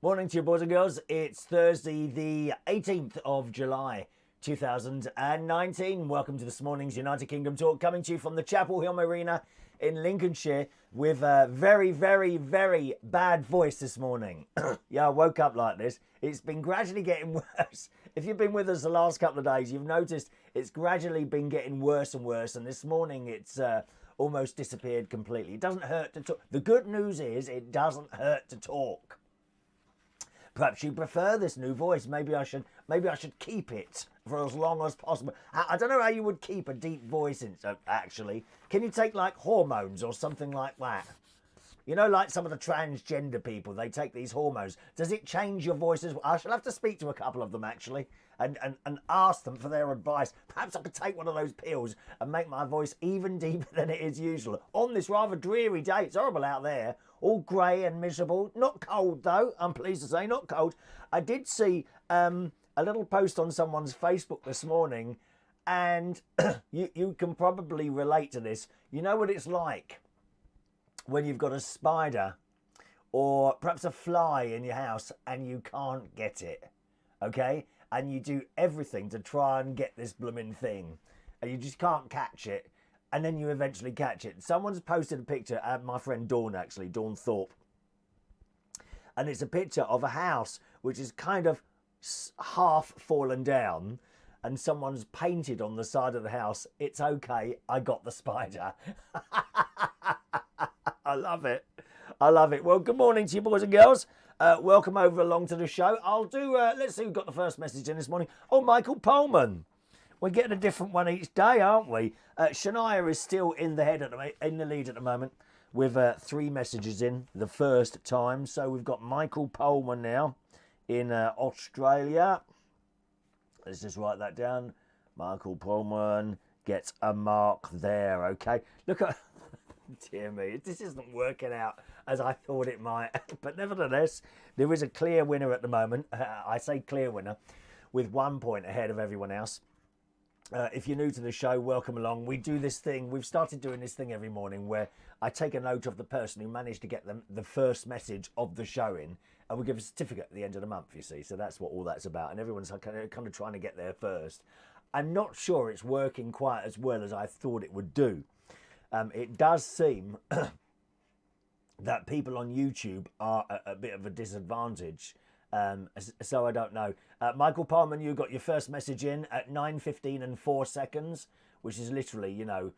Morning to you, boys and girls. It's Thursday, the 18th of July, 2019. Welcome to this morning's United Kingdom Talk, coming to you from the Chapel Hill Marina in Lincolnshire with a very, very, very bad voice this morning. Yeah, I woke up like this. It's been gradually getting worse. If you've been with us the last couple of days, you've noticed it's gradually been getting worse and worse. And this morning, it's almost disappeared completely. It doesn't hurt to talk. The good news is it doesn't hurt to talk. Perhaps you prefer this new voice. Maybe I should keep it for as long as possible. I don't know how you would keep a deep voice actually. Can you take like hormones or something like that? You know, like some of the transgender people, they take these hormones. Does it change your voice as well? I shall have to speak to a couple of them actually and ask them for their advice. Perhaps I could take one of those pills and make my voice even deeper than it is usual on this rather dreary day. It's horrible out there. All grey and miserable. Not cold though, I'm pleased to say, not cold. I did see a little post on someone's Facebook this morning, and you can probably relate to this. You know what it's like when you've got a spider or perhaps a fly in your house and you can't get it, okay? And you do everything to try and get this blooming thing and you just can't catch it. And then you eventually catch it. Someone's posted a picture, my friend Dawn actually, Dawn Thorpe. And it's a picture of a house which is kind of half fallen down. And someone's painted on the side of the house, "It's okay, I got the spider." I love it. I love it. Well, good morning to you, boys and girls. Welcome over along to the show. I'll do, let's see who got the first message in this morning. Oh, Michael Pullman. We're getting a different one each day, aren't we? Shania is still in the lead at the moment with 3 messages in the first time. So we've got Michael Pullman now in Australia. Let's just write that down. Michael Pullman gets a mark there, okay? Look at... Dear me, this isn't working out as I thought it might. But nevertheless, there is a clear winner at the moment. I say clear winner with 1 point ahead of everyone else. If you're new to the show, welcome along. We do this thing. We've started doing this thing every morning where I take a note of the person who managed to get them the first message of the show in, and we give a certificate at the end of the month, you see. So that's what all that's about. And everyone's kind of trying to get there first. I'm not sure it's working quite as well as I thought it would do. It does seem that people on YouTube are a bit of a disadvantage. So I don't know. Michael Palman, you got your first message in at 9:15 and 4 seconds, which is literally, you know,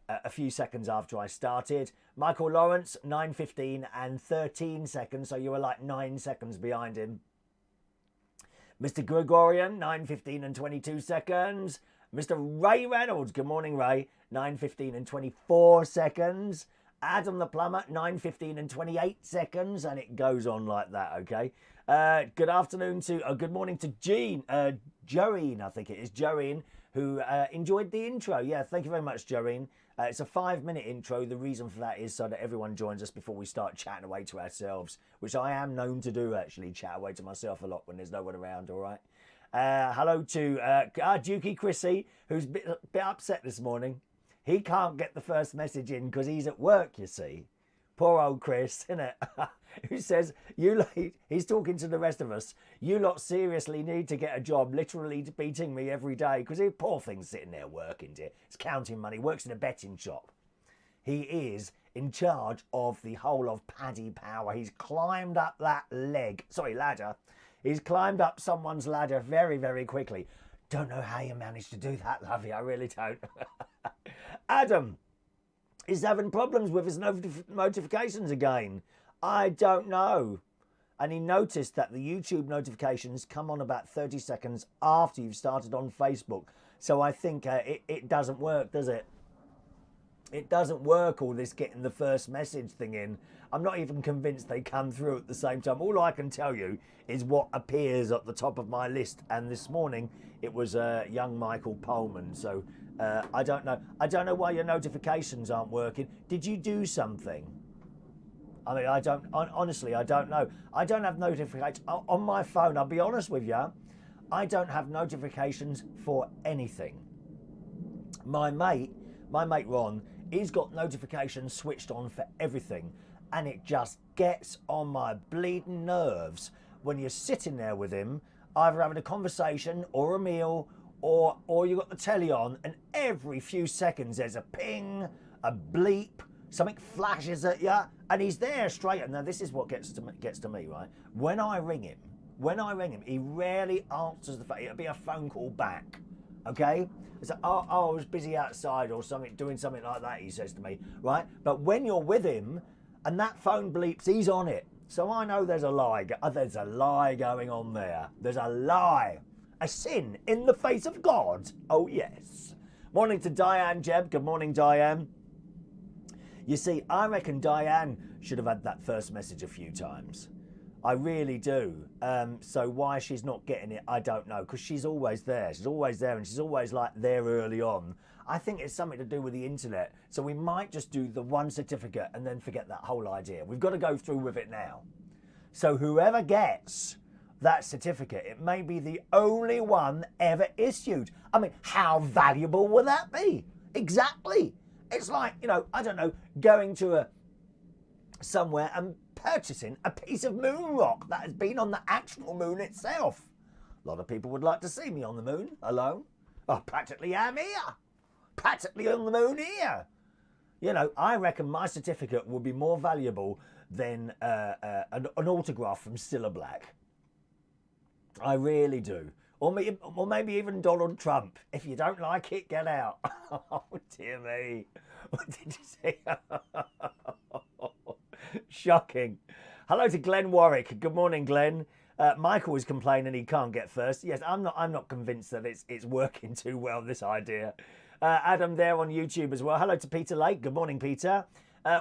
a few seconds after I started. Michael Lawrence, 9:15 and 13 seconds, so you were like 9 seconds behind him. Mr. Gregorian, 9:15 and 22 seconds. Mr. Ray Reynolds, good morning, Ray, 9:15 and 24 seconds. Adam the Plumber, 9:15 and 28 seconds, and it goes on like that, okay? Good afternoon to, good morning to Joeen, I think it is, Joeen, who enjoyed the intro. Yeah, thank you very much, Joeen. It's a 5-minute intro. The reason for that is so that everyone joins us before we start chatting away to ourselves, which I am known to do, actually, chat away to myself a lot when there's no one around, all right? Hello to Dukey Chrissy, who's a bit upset this morning. He can't get the first message in because he's at work, you see. Poor old Chris, innit? Who says, he's talking to the rest of us, you lot seriously need to get a job, literally beating me every day, because he poor thing's sitting there working, dear. He's counting money, works in a betting shop. He is in charge of the whole of Paddy Power. He's climbed up that ladder. He's climbed up someone's ladder very, very quickly. Don't know how you managed to do that, lovey, I really don't. Adam is having problems with his notifications again. I don't know. And he noticed that the YouTube notifications come on about 30 seconds after you've started on Facebook. So I think it doesn't work, does it? It doesn't work, all this getting the first message thing in. I'm not even convinced they come through at the same time. All I can tell you is what appears at the top of my list. And this morning, it was young Michael Pullman. So I don't know. I don't know why your notifications aren't working. Did you do something? I mean, honestly, I don't know. I don't have notifications on my phone. I'll be honest with you. I don't have notifications for anything. My mate Ron, he's got notifications switched on for everything. and it just gets on my bleeding nerves when you're sitting there with him, either having a conversation or a meal, or you got the telly on, and every few seconds there's a ping, a bleep, something flashes at you, and he's there straight. Now this is what gets to me, right? When I ring him, he rarely answers the phone. It'll be a phone call back, okay? It's like, oh, I was busy outside or something, doing something like that, he says to me, right? But when you're with him and that phone bleeps, he's on it. So I know there's a lie. There's a lie going on there. There's a lie. A sin in the face of God. Oh, yes. Morning to Diane Jeb. Good morning, Diane. You see, I reckon Diane should have had that first message a few times. I really do. So why she's not getting it, I don't know. Because she's always there. She's always there, and she's always like there early on. I think it's something to do with the internet. So we might just do the one certificate and then forget that whole idea. We've got to go through with it now. So whoever gets that certificate, it may be the only one ever issued. I mean, how valuable would that be? Exactly. It's like, you know, I don't know, going to somewhere and purchasing a piece of moon rock that has been on the actual moon itself. A lot of people would like to see me on the moon alone. I practically am here. Practically on the moon here. You know, I reckon my certificate would be more valuable than an autograph from Cilla Black. I really do. Or maybe even Donald Trump. If you don't like it, get out. Oh, dear me. What did you say? Shocking. Hello to Glenn Warwick. Good morning, Glenn. Michael was complaining he can't get first. Yes, I'm not convinced that it's working too well, this idea. Adam there on YouTube as well. Hello to Peter Lake. Good morning, Peter.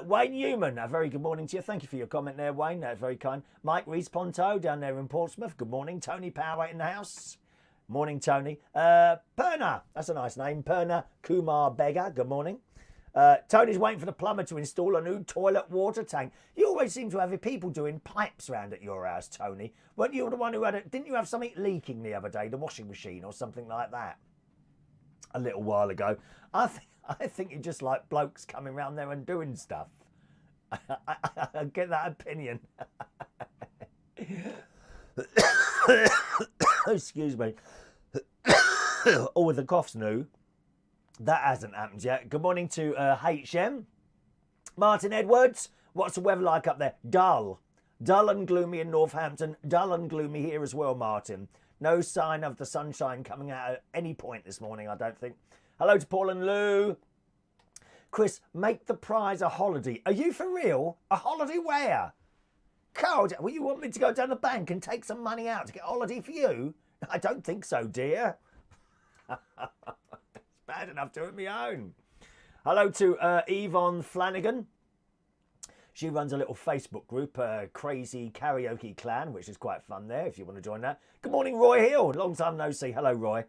Wayne Newman, a very good morning to you. Thank you for your comment there, Wayne. That's very kind. Mike Rees-Ponto down there in Portsmouth. Good morning. Tony Power in the house. Morning, Tony. Perna, that's a nice name. Perna Kumar Beggar. Good morning. Tony's waiting for the plumber to install a new toilet water tank. You always seem to have people doing pipes round at your house, Tony. Weren't you the one who had it? Didn't you have something leaking the other day, the washing machine or something like that? A little while ago. I think you just like blokes coming round there and doing stuff. I get that opinion. Excuse me. Oh, with the cough's new. That hasn't happened yet. Good morning to HM. Martin Edwards. What's the weather like up there? Dull. Dull and gloomy in Northampton. Dull and gloomy here as well, Martin. No sign of the sunshine coming out at any point this morning, I don't think. Hello to Paul and Lou. Chris, make the prize a holiday. Are you for real? A holiday where? Carl, will you want me to go down the bank and take some money out to get a holiday for you? I don't think so, dear. It's bad enough doing my own. Hello to Yvonne Flanagan. She runs a little Facebook group, Crazy Karaoke Clan, which is quite fun there if you want to join that. Good morning, Roy Hill. Long time no see. Hello, Roy.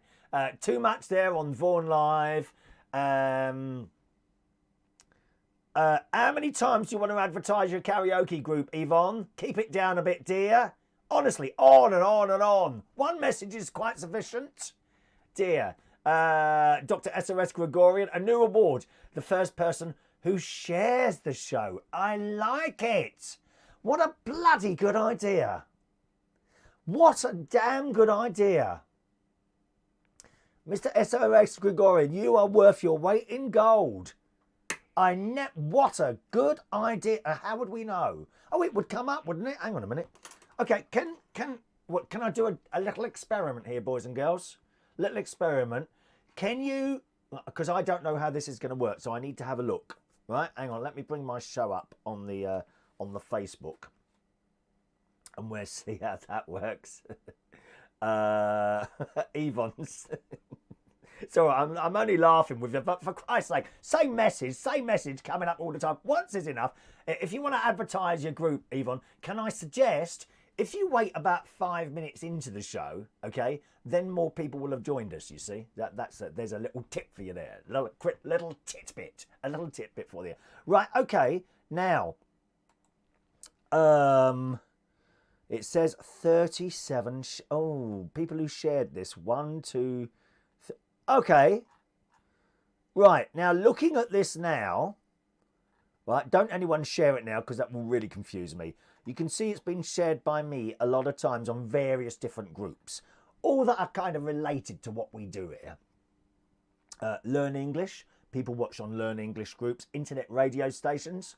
Too much there on Vaughan Live. How many times do you want to advertise your karaoke group, Yvonne? Keep it down a bit, dear. Honestly, on and on and on. One message is quite sufficient. Dear. Dr. SOS Gregorian, a new award. The first person who shares the show. I like it. What a bloody good idea. What a damn good idea. Mr. SOS Gregorian, you are worth your weight in gold. What a good idea. How would we know? Oh, it would come up, wouldn't it? Hang on a minute. Okay, can I do a little experiment here, boys and girls? Little experiment. Can you, because I don't know how this is going to work, so I need to have a look. Right, hang on, let me bring my show up on the Facebook. And we'll see how that works. Yvonne's. So I'm only laughing with you, but for Christ's sake, same message coming up all the time. Once is enough. If you want to advertise your group, Yvonne, can I suggest, if you wait about 5 minutes into the show, okay, then more people will have joined us, you see. There's a little tip for you there. A little tidbit for you. Right, okay, now, it says 37, people who shared this, 1, 2, okay. Right, now looking at this now, Right? Don't anyone share it now because that will really confuse me. You can see it's been shared by me a lot of times on various different groups, all that are kind of related to what we do here. Learn English. People watch on Learn English groups, internet radio stations.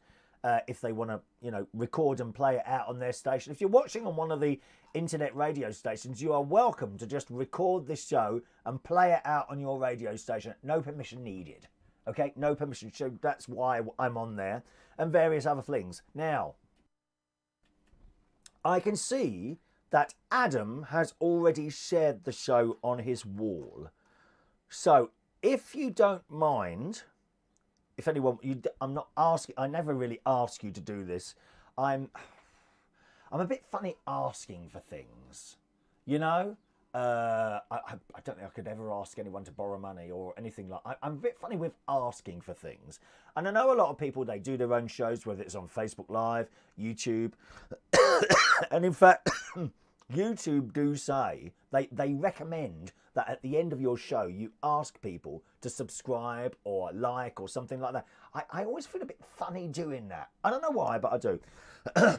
If they want to, record and play it out on their station. If you're watching on one of the internet radio stations, you are welcome to just record this show and play it out on your radio station. No permission needed. Okay, no permission. So that's why I'm on there, and various other things. Now, I can see that Adam has already shared the show on his wall. So if you don't mind, if anyone, I'm not asking. I never really ask you to do this. I'm a bit funny asking for things, I don't think I could ever ask anyone to borrow money or anything like that. I'm a bit funny with asking for things. And I know a lot of people, they do their own shows, whether it's on Facebook Live, YouTube. And in fact, YouTube do say, they recommend that at the end of your show, you ask people to subscribe or like or something like that. I always feel a bit funny doing that. I don't know why, but I do.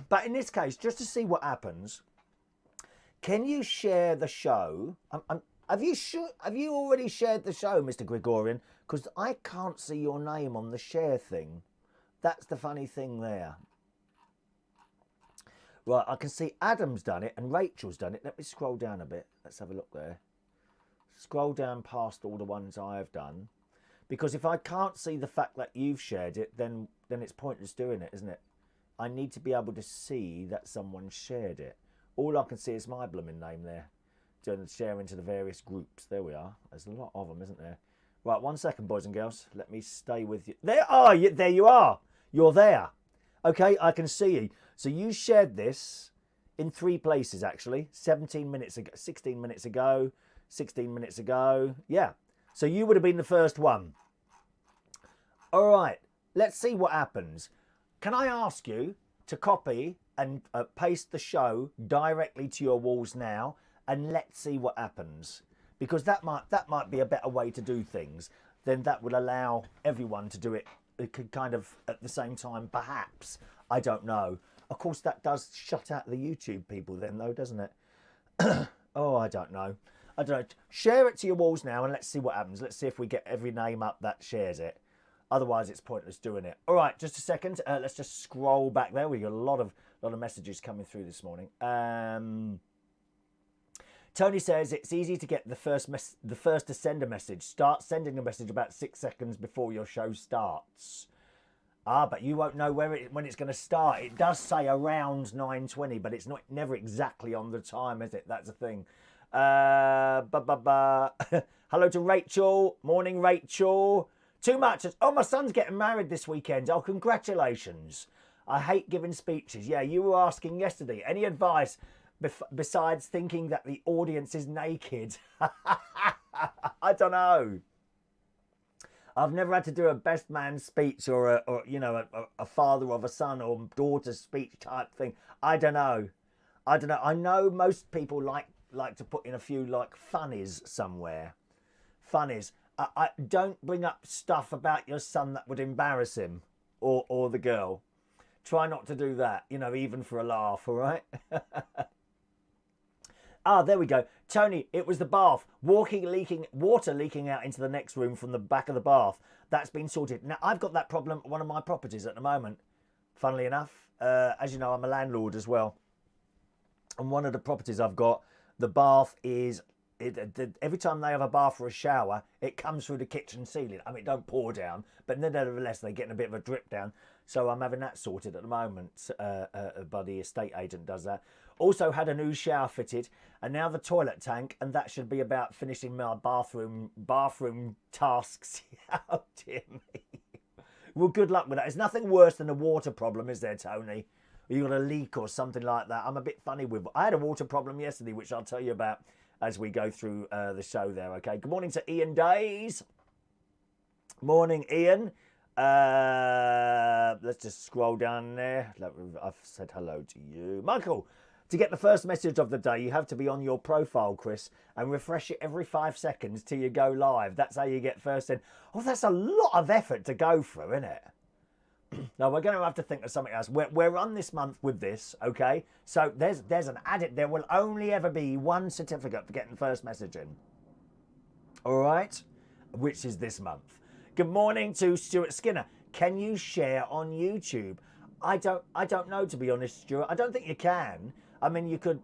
But in this case, just to see what happens, can you share the show? Have you already shared the show, Mr. Gregorian? Because I can't see your name on the share thing. That's the funny thing there. Right, I can see Adam's done it and Rachel's done it. Let me scroll down a bit. Let's have a look there. Scroll down past all the ones I've done. Because if I can't see the fact that you've shared it, then it's pointless doing it, isn't it? I need to be able to see that someone shared it. All I can see is my blooming name there. Doing sharing to the various groups. There we are. There's a lot of them, isn't there? Right, 1 second, boys and girls. Let me stay with you. There you are. You're there. Okay, I can see you. So you shared this in 3 places, actually. 16 minutes ago. Yeah. So you would have been the first one. All right. Let's see what happens. Can I ask you to copy and paste the show directly to your walls now, and let's see what happens, because that might be a better way to do things. Then that would allow everyone to do it. It could kind of at the same time, perhaps. I don't know. Of course, that does shut out the YouTube people then, though, doesn't it? Oh, I don't know. Share it to your walls now, and let's see what happens. Let's see if we get every name up that shares it. Otherwise, it's pointless doing it. All right, just a second. Let's just scroll back there. We got a lot of messages coming through this morning. Tony says it's easy to get the first to send a message. Start sending a message about 6 seconds before your show starts. But you won't know when it's going to start. It does say around 9:20, but it's never exactly on the time, is it? That's the thing. Hello to Rachel. Morning, Rachel. Too much. Oh, my son's getting married this weekend. Oh, congratulations. I hate giving speeches. Yeah, you were asking yesterday. Any advice besides thinking that the audience is naked? I don't know. I've never had to do a best man speech or a father of a son or daughter speech type thing. I don't know. I know most people like to put in a few like funnies somewhere. Funnies. I don't bring up stuff about your son that would embarrass him or the girl. Try not to do that, even for a laugh, all right? There we go. Tony, it was the bath. Water leaking out into the next room from the back of the bath. That's been sorted. Now, I've got that problem at one of my properties at the moment, funnily enough. As you know, I'm a landlord as well. And one of the properties I've got, the bath is... every time they have a bath or a shower, it comes through the kitchen ceiling. I mean, it don't pour down, but nevertheless, they're getting a bit of a drip down. So I'm having that sorted at the moment. But the estate agent does that. Also had a new shower fitted, and now the toilet tank, and that should be about finishing my bathroom tasks. Oh, dear me. Well, good luck with that. It's nothing worse than a water problem, is there, Tony? You got a leak or something like that. I'm a bit funny with... I had a water problem yesterday, which I'll tell you about as we go through the show there, okay? Good morning to Ian Days. Morning, Ian. Let's just scroll down there. I've said hello to you. Michael, to get the first message of the day, you have to be on your profile, Chris, and refresh it every 5 seconds till you go live. That's how you get first in. Oh, that's a lot of effort to go through, isn't it? No, we're going to have to think of something else. We're on this month with this, okay? So there's an added. There will only ever be one certificate for getting first message in. All right? Which is this month. Good morning to Stuart Skinner. Can you share on YouTube? I don't know, to be honest, Stuart. I don't think you can. I mean, you could.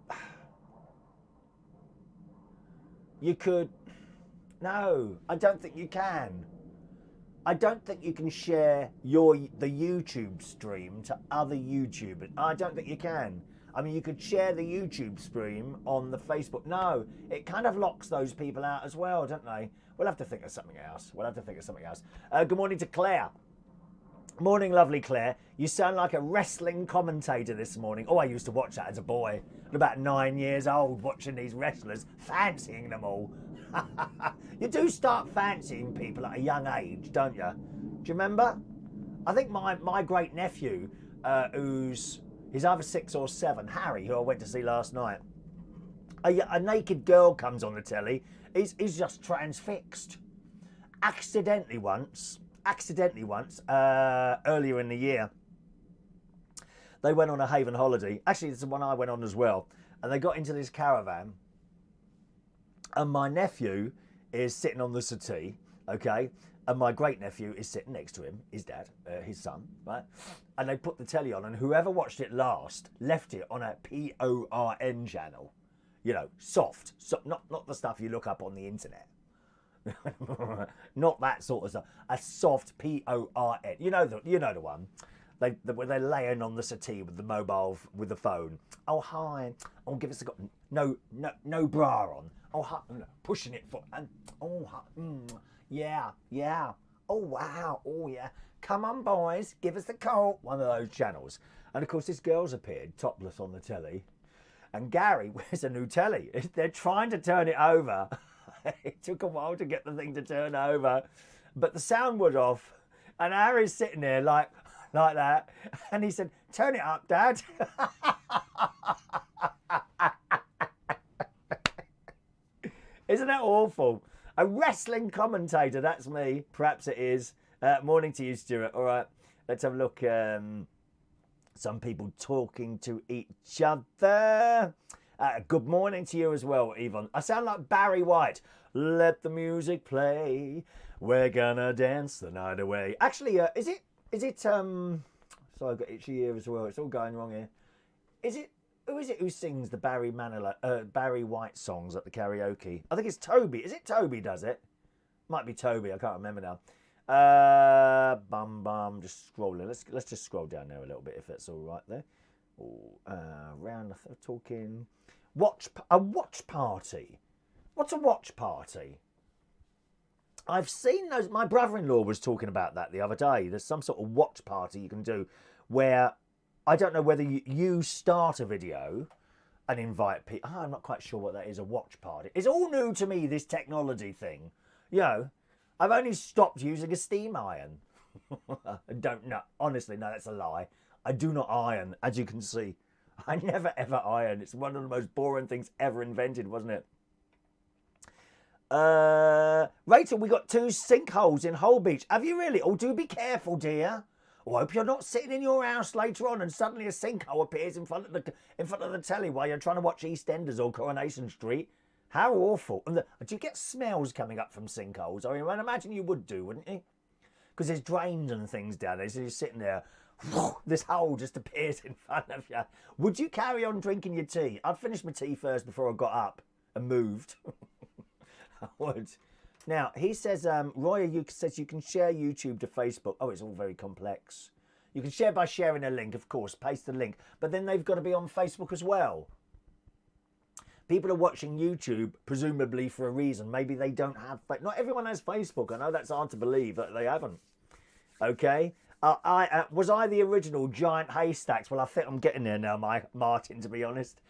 No, I don't think you can. I don't think you can share the YouTube stream to other YouTubers. I don't think you can. I mean, you could share the YouTube stream on the Facebook. No, it kind of locks those people out as well, don't they? We'll have to think of something else. Good morning to Claire. Morning, lovely Claire. You sound like a wrestling commentator this morning. Oh, I used to watch that as a boy. At about 9 years old, watching these wrestlers, fancying them all. You do start fancying people at a young age, don't you? Do you remember? I think my great nephew, he's either 6 or 7, Harry, who I went to see last night. A naked girl comes on the telly. He's just transfixed. Accidentally once, earlier in the year, they went on a Haven holiday. Actually, it's the one I went on as well. And they got into this caravan. And my nephew is sitting on the settee, okay? And my great nephew is sitting next to him, his dad, his son, right? And they put the telly on, and whoever watched it last left it on a PORN channel. You know, soft, not the stuff you look up on the internet. Not that sort of stuff. A soft PORN. You know the one. Where they're laying on the settee with the mobile, with the phone. Oh hi. Oh, give us no bra on. Oh hi. Pushing it for and oh hi. Yeah. Oh wow. Oh yeah. Come on boys, give us the call. One of those channels. And of course this girl's appeared topless on the telly. And Gary, where's a new telly? They're trying to turn it over. It took a while to get the thing to turn over, but the sound was off, and Harry's sitting there like that, and he said, "Turn it up, Dad." Isn't that awful? A wrestling commentator, that's me. Perhaps it is. Morning to you, Stuart. All right, let's have a look. Some people talking to each other. Good morning to you as well, Yvonne. I sound like Barry White. Let the music play. We're gonna dance the night away. Actually, is it? Sorry, I've got itchy ear as well. It's all going wrong here. Who is it who sings the Barry White songs at the karaoke? I think it's Toby. Is it Toby does it? Might be Toby. I can't remember now. Just scrolling. Let's just scroll down there a little bit if that's all right there. Round talking. A watch party. What's a watch party? I've seen those. My brother-in-law was talking about that the other day. There's some sort of watch party you can do where I don't know whether you start a video and invite people. I'm not quite sure what that is, a watch party. It's all new to me, this technology thing. You know, I've only stopped using a steam iron. I don't know. Honestly, no, that's a lie. I do not iron, as you can see. I never ever iron. It's one of the most boring things ever invented, wasn't it? Rachel, we got 2 sinkholes in Hull Beach. Have you really? Oh, do be careful, dear. Oh, I hope you're not sitting in your house later on and suddenly a sinkhole appears in front of the telly while you're trying to watch EastEnders or Coronation Street. How awful. And do you get smells coming up from sinkholes? I mean, I imagine you would do, wouldn't you? Because there's drains and things down there, so you're sitting there, this hole just appears in front of you. Would you carry on drinking your tea? I'd finish my tea first before I got up and moved. I would. Now, he says, Roya says you can share YouTube to Facebook. Oh, it's all very complex. You can share by sharing a link, of course, paste the link. But then they've got to be on Facebook as well. People are watching YouTube, presumably for a reason. Maybe they don't have... Not everyone has Facebook. I know that's hard to believe that they haven't. Okay? Was I the original Giant Haystacks? Well, I think I'm getting there now, Martin, to be honest.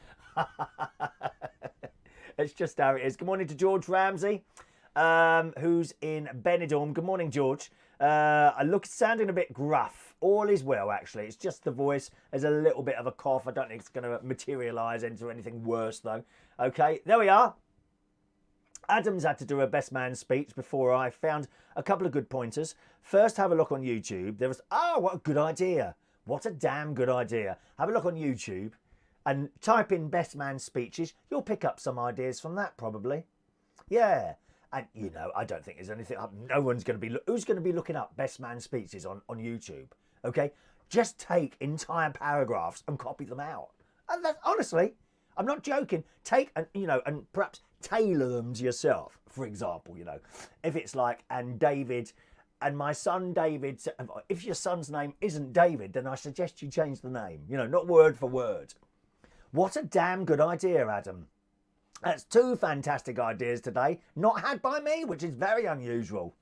It's just how it is. Good morning to George Ramsey, who's in Benidorm. Good morning, George. I look sounding a bit gruff. All is well, actually. It's just the voice. There's a little bit of a cough. I don't think it's going to materialise into anything worse, though. Okay, there we are. Adam's had to do a best man speech before. I found a couple of good pointers. First, have a look on YouTube. There was, what a good idea. What a damn good idea. Have a look on YouTube and type in best man speeches. You'll pick up some ideas from that probably. Yeah. And, I don't think there's anything, no one's going to be, who's going to be looking up best man speeches on YouTube? Okay. Just take entire paragraphs and copy them out. And that's, honestly, I'm not joking. Take, and perhaps tailor them to yourself. For example, if it's like, and David, and my son David, if your son's name isn't David, then I suggest you change the name, not word for word. What a damn good idea, Adam. That's 2 fantastic ideas today, not had by me, which is very unusual.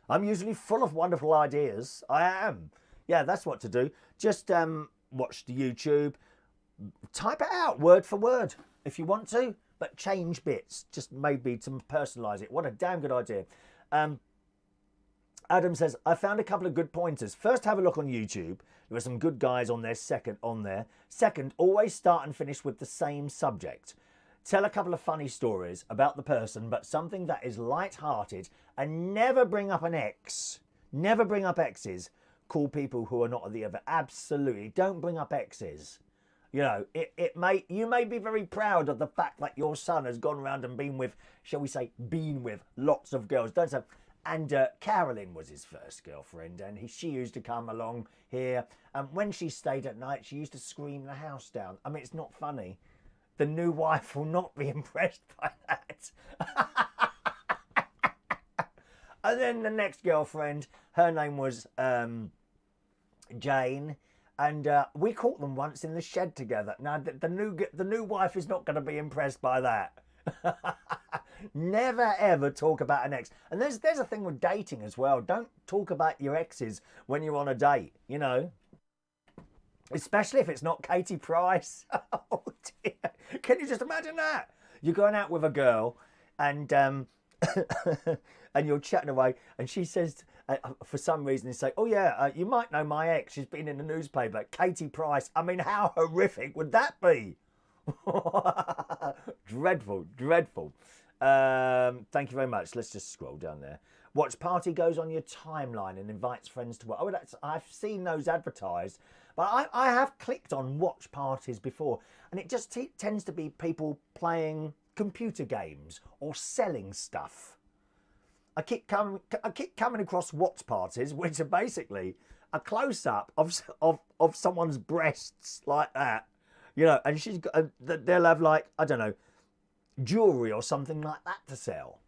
I'm usually full of wonderful ideas. I am. Yeah, that's what to do. Just watch the YouTube, type it out word for word if you want to, but change bits, just maybe to personalise it. What a damn good idea. Adam says, I found a couple of good pointers. First, have a look on YouTube. There are some good guys on there. Second, always start and finish with the same subject. Tell a couple of funny stories about the person, but something that is light-hearted, and never bring up an ex. Never bring up exes. Call people who are not the other. Absolutely. Don't bring up exes. You may be very proud of the fact that your son has gone around and been with, shall we say, lots of girls. Don't say. And Carolyn was his first girlfriend, and she used to come along here. And when she stayed at night, she used to scream the house down. I mean, it's not funny. The new wife will not be impressed by that. And then the next girlfriend, her name was Jane, and we caught them once in the shed together. Now, the new wife is not going to be impressed by that. Never ever talk about an ex. And there's a thing with dating as well. Don't talk about your exes when you're on a date, Especially if it's not Katie Price. Oh dear. Can you just imagine that? You're going out with a girl and and you're chatting away, and she says, for some reason, you say, oh yeah, you might know my ex. She's been in the newspaper, Katie Price. I mean, how horrific would that be? Dreadful. Thank you very much. Let's just scroll down there. Watch party goes on your timeline and invites friends to work. Oh, I've seen those advertised, but I have clicked on watch parties before, and it just tends to be people playing computer games or selling stuff. I keep coming across watch parties, which are basically a close up of someone's breasts like that, and she's got they'll have, like, I don't know, jewellery or something like that to sell.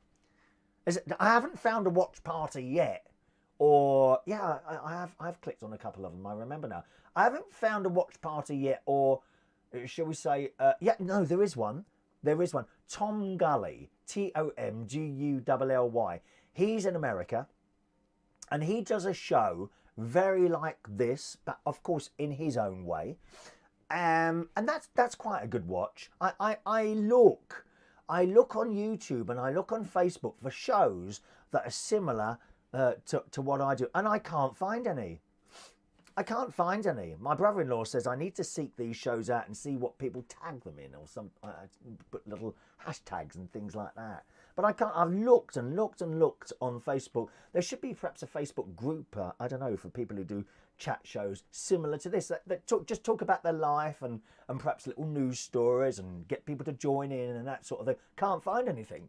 I haven't found a watch party yet, or yeah, I've clicked on a couple of them. I remember now. I haven't found a watch party yet, or shall we say, no, there is one. Tom Gully, TomGully. He's in America, and he does a show very like this, but of course in his own way. And that's quite a good watch. I look on YouTube and I look on Facebook for shows that are similar to what I do, and I can't find any. My brother-in-law says I need to seek these shows out and see what people tag them in, or some put little hashtags and things like that. But I can't. I've looked on Facebook. There should be perhaps a Facebook group, I don't know, for people who do chat shows similar to this, that just talk about their life and perhaps little news stories and get people to join in and that sort of thing. Can't find anything.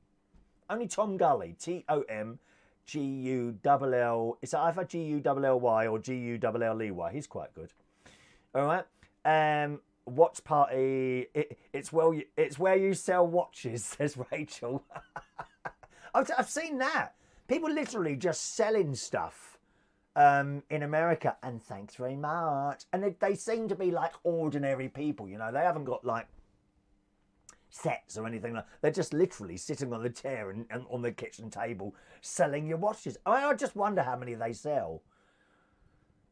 Only Tom Gully, TomGull. It's either Gully or Gulley. He's quite good. All right. Watch party. It's where you sell watches, says Rachel. I've seen that. People literally just selling stuff in America, and thanks very much. And they seem to be like ordinary people, They haven't got like sets or anything like. They're just literally sitting on the chair and on the kitchen table selling your watches. I just wonder how many they sell.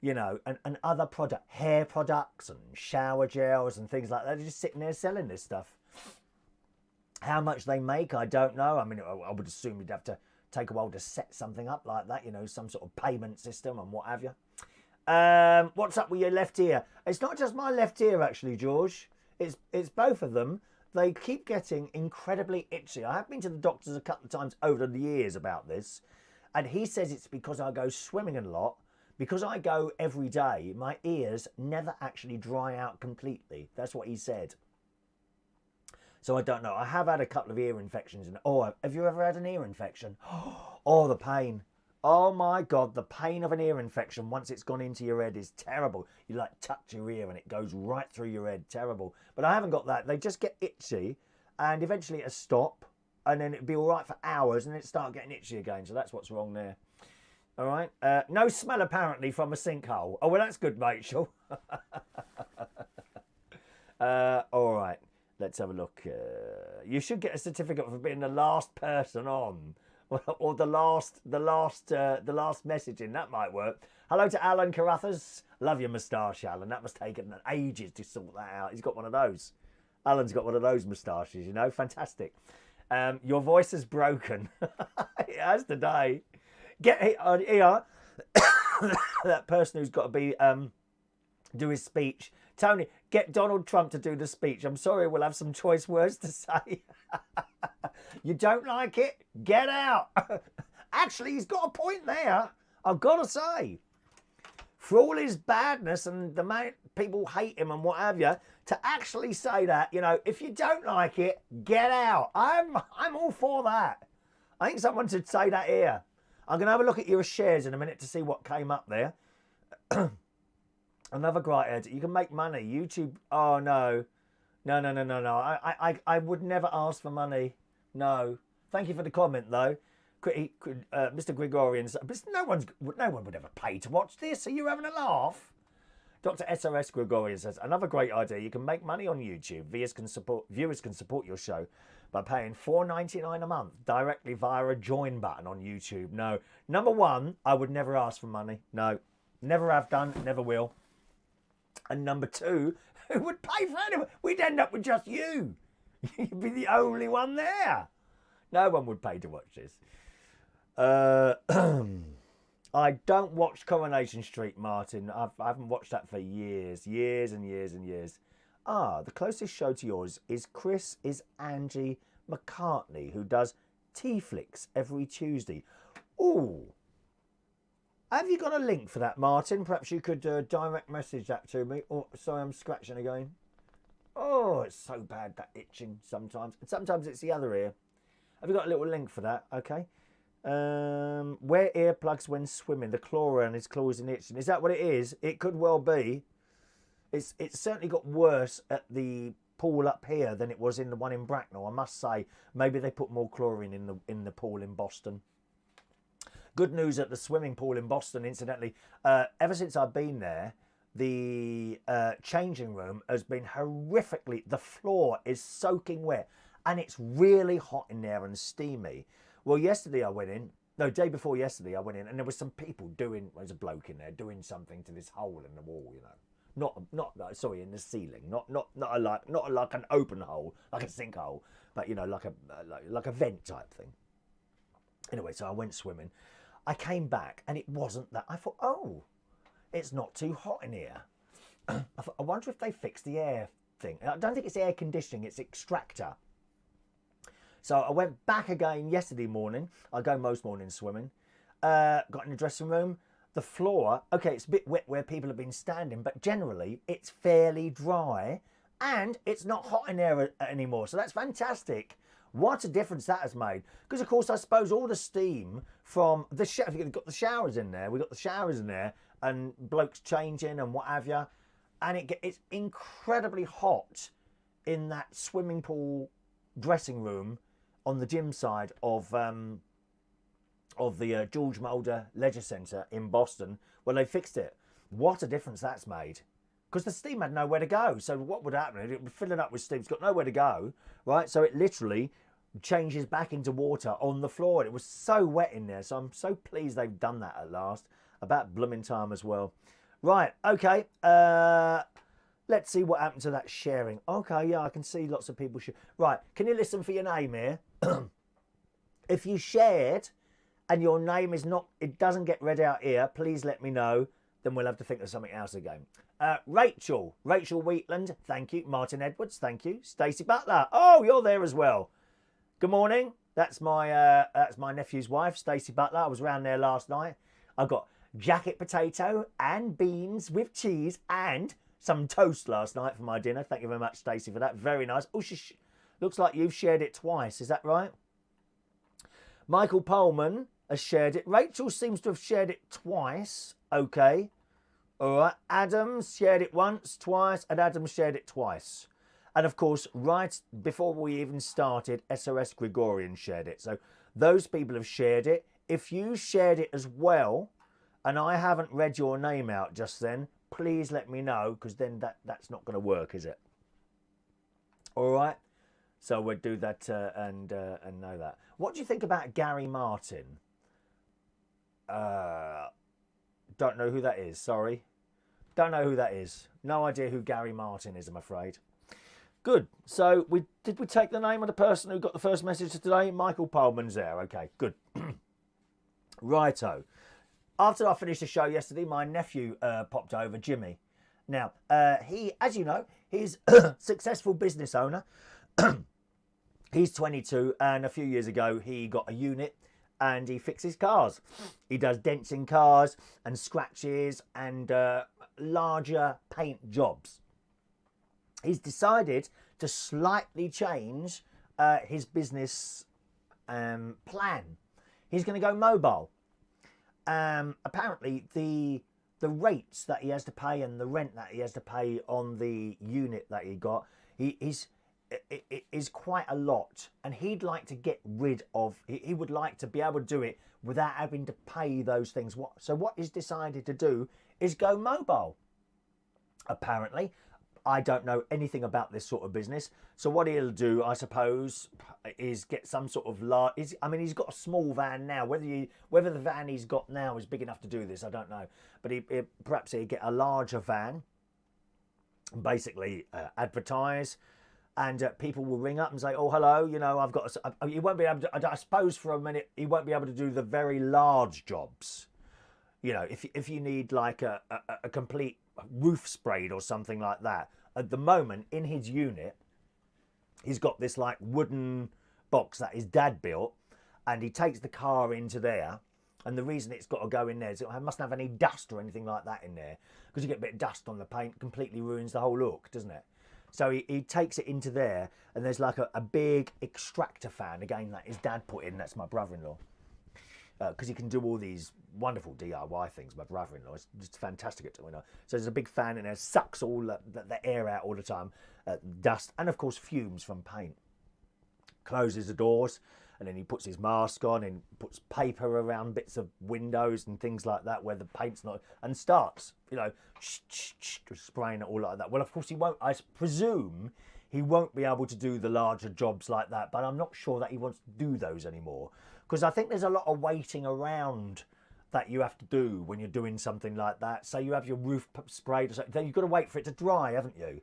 And other hair products and shower gels and things like that. They're just sitting there selling this stuff. How much they make, I don't know. I mean, I would assume you'd have to take a while to set something up like that, some sort of payment system and what have you. What's up with your left ear? It's not just my left ear, actually, George. It's both of them. they keep getting incredibly itchy. I have been to the doctors a couple of times over the years about this, and he says it's because I go swimming a lot. Because I go every day, my ears never actually dry out completely. That's what he said. So I don't know. I have had a couple of ear infections. Oh, have you ever had an ear infection? Oh, the pain. Oh my God, the pain of an ear infection once it's gone into your head is terrible. You like touch your ear and it goes right through your head. Terrible. But I haven't got that. They just get itchy and eventually it'll stop and then it'll be all right for hours and then it'll start getting itchy again. So that's what's wrong there. All right. No smell apparently from a sinkhole. Oh, well, that's good, Rachel. All right. Let's have a look. You should get a certificate for being the last person on, or the last messaging. That might work. Hello to Alan Carruthers. Love your moustache, Alan. That must take ages to sort that out. He's got one of those. Alan's got one of those moustaches. You know, fantastic. Your voice is broken. It has today. Get here. That person who's got to be do his speech. Tony, get Donald Trump to do the speech. I'm sorry, we'll have some choice words to say. You don't like it? Get out. Actually, he's got a point there. I've got to say, for all his badness and the amount people hate him and what have you, to actually say that, you know, if you don't like it, get out. I'm all for that. I think someone should say that here. I'm going to have a look at your shares in a minute to see what came up there. Another great idea. You can make money. YouTube. Oh, no. No. I would never ask for money. No. Thank you for the comment, though. Mr. Gregorian. No one would ever pay to watch this. Are you having a laugh? Dr. SRS Gregorian says, another great idea. You can make money on YouTube. Viewers can support your show by paying $4.99 a month directly via a join button on YouTube. No. Number one, I would never ask for money. No. Never have done, never will. And number two, who would pay for anyone? We'd end up with just you. You'd be the only one there. No one would pay to watch this. I don't watch Coronation Street, Martin. I haven't watched that for years and years. The closest show to yours is Angie McCartney, who does T-Flicks every Tuesday. Ooh. Have you got a link for that, Martin? Perhaps you could direct message that to me. Oh, sorry, I'm scratching again. Oh, it's so bad, that itching sometimes. And sometimes it's the other ear. Have you got a little link for that? Okay. Wear earplugs when swimming. The chlorine is causing itching. Is that what it is? It could well be. It's certainly got worse at the pool up here than it was in the one in Bracknell. I must say, maybe they put more chlorine in the pool in Boston. Good news at the swimming pool in Boston, incidentally. Ever since I've been there, the changing room has been horrifically... The floor is soaking wet, and it's really hot in there and steamy. Well, yesterday I went in... No, day before yesterday I went in, and there was some people doing... There's a bloke in there doing something to this hole in the wall, you know. Sorry, in the ceiling. Not like an open hole, like a sinkhole, but, you know, like a vent type thing. Anyway, so I went swimming. I came back and it wasn't that. I thought, oh, it's not too hot in here. I thought, I wonder if they fixed the air thing. I don't think it's air conditioning, it's extractor. So I went back again yesterday morning. I go most mornings swimming. Got in the dressing room. The floor, okay, it's a bit wet where people have been standing, but generally it's fairly dry and it's not hot in there anymore. So that's fantastic. What a difference that has made. Because, of course, I suppose all the steam from the shower, you've got the showers in there. We've got the showers in there and blokes changing and what have you. And it's incredibly hot in that swimming pool dressing room on the gym side of the George Mulder Leisure Centre in Boston. Well, they fixed it. What a difference that's made. Because the steam had nowhere to go. So what would happen? It would fill it up with steam. It's got nowhere to go, right? So it literally changes back into water on the floor. It was so wet in there. So I'm so pleased they've done that at last. About blooming time as well. Right, okay. Let's see what happened to that sharing. Okay, yeah, I can see lots of people. Right, can you listen for your name here? If you shared and your name is not, it doesn't get read out here, please let me know. Then we'll have to think of something else again. Rachel Wheatland, thank you. Martin Edwards, thank you. Stacey Butler, oh, you're there as well. Good morning. That's my nephew's wife, Stacey Butler. I was around there last night. I got jacket potato and beans with cheese and some toast last night for my dinner. Thank you very much, Stacey, for that. Very nice. Oh, looks like you've shared it twice. Is that right? Michael Pullman has shared it. Rachel seems to have shared it twice. Okay. All right. Adam shared it once, twice, and Adam shared it twice. And of course, right before we even started, SOS Gregorian shared it. So those people have shared it. If you shared it as well, and I haven't read your name out just then, please let me know, because then that's not going to work, is it? All right. So we'll do that and know that. What do you think about Gary Martin? Don't know who that is. Sorry. Don't know who that is. No idea who Gary Martin is, I'm afraid. Good. So did we take the name of the person who got the first message today? Michael Pullman's there. Okay, good. Righto. After I finished the show yesterday, my nephew popped over, Jimmy. Now, he, as you know, he's a successful business owner. He's 22, and a few years ago, he got a unit and he fixes cars. He does dents in cars and scratches and larger paint jobs. He's decided to slightly change his business plan. He's going to go mobile. Apparently, the rates that he has to pay and the rent that he has to pay on the unit that he got, is quite a lot. And he'd like to get rid of, he would like to be able to do it without having to pay those things. So what he's decided to do is go mobile. Apparently, I don't know anything about this sort of business. So what he'll do, I suppose, is get some sort of large... I mean, he's got a small van now. Whether the van he's got now is big enough to do this, I don't know. But perhaps he'll get a larger van, and basically advertise, and people will ring up and say, oh, hello, you know, I've got... He won't be able to... I suppose for a minute, he won't be able to do the very large jobs. You know, if you need like a complete roof sprayed or something like that. At the moment, in his unit, he's got this like wooden box that his dad built, and he takes the car into there. And the reason it's got to go in there is it mustn't have any dust or anything like that in there, because you get a bit of dust on the paint, completely ruins the whole look, doesn't it? So he takes it into there, and there's like a big extractor fan, again, that his dad put in. That's my brother-in-law. Because he can do all these wonderful DIY things, my brother-in-law. It's just fantastic at doing it. So there's a big fan in there, sucks all the air out all the time, dust, and of course fumes from paint. Closes the doors, and then he puts his mask on and puts paper around bits of windows and things like that where the paint's not, and starts, you know, spraying it all like that. Well, of course he won't, I presume he won't be able to do the larger jobs like that, but I'm not sure that he wants to do those anymore. Because I think there's a lot of waiting around that you have to do when you're doing something like that. So you have your roof sprayed or something, then you've got to wait for it to dry, haven't you?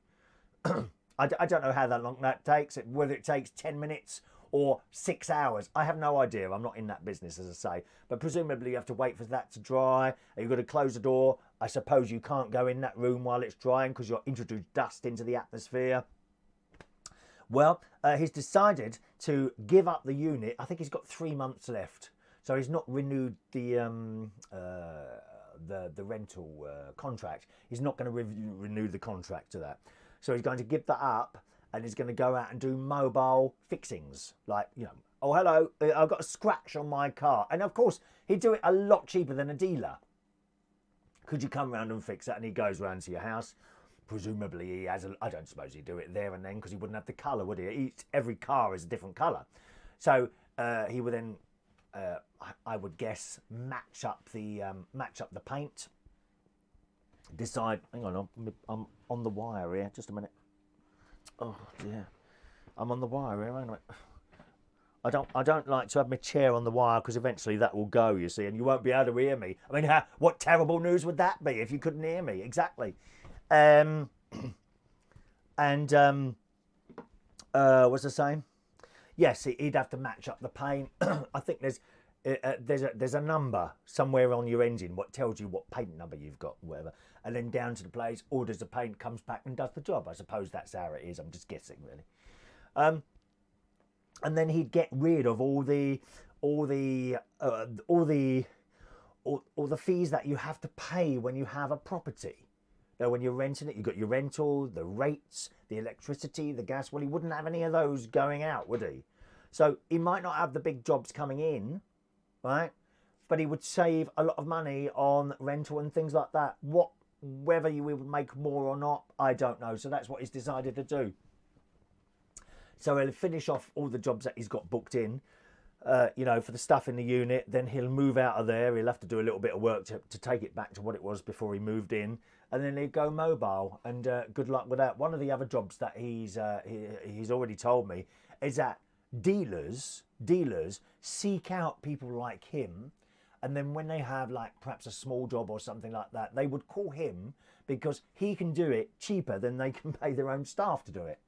I don't know how long that takes, whether it takes 10 minutes or 6 hours. I have no idea. I'm not in that business, as I say. But presumably you have to wait for that to dry. You've got to close the door. I suppose you can't go in that room while it's drying because you'll introduce dust into the atmosphere. Well, he's decided to give up the unit. I think he's got 3 months left, so he's not renewed the rental contract. He's not going to renew the contract to that. So he's going to give that up, and he's going to go out and do mobile fixings, like, you know, oh hello, I've got a scratch on my car, and of course he'd do it a lot cheaper than a dealer. Could you come round and fix that? And he goes round to your house. Presumably he has I don't suppose he'd do it there and then, because he wouldn't have the colour, would he? Every car is a different colour. So he would then, I would guess, match up the paint. Decide, hang on, I'm on the wire here, just a minute. Oh dear, I'm on the wire here, ain't I? I don't like to have my chair on the wire, because eventually that will go, you see, and you won't be able to hear me. I mean, what terrible news would that be if you couldn't hear me? Exactly. What's I saying? Yes, he'd have to match up the paint. I think there's a number somewhere on your engine what tells you what paint number you've got, whatever, and then down to the place, orders the paint, comes back and does the job. I suppose that's how it is. I'm just guessing, really. And then he'd get rid of all the fees that you have to pay when you have a property. Now, when you're renting it, you've got your rental, the rates, the electricity, the gas. Well, he wouldn't have any of those going out, would he? So he might not have the big jobs coming in, right? But he would save a lot of money on rental and things like that. Whether you would make more or not, I don't know. So that's what he's decided to do. So he'll finish off all the jobs that he's got booked in, for the stuff in the unit. Then he'll move out of there. He'll have to do a little bit of work to take it back to what it was before he moved in. And then he'll go mobile. And good luck with that. One of the other jobs that he's already told me is that dealers seek out people like him. And then when they have like perhaps a small job or something like that, they would call him because he can do it cheaper than they can pay their own staff to do it.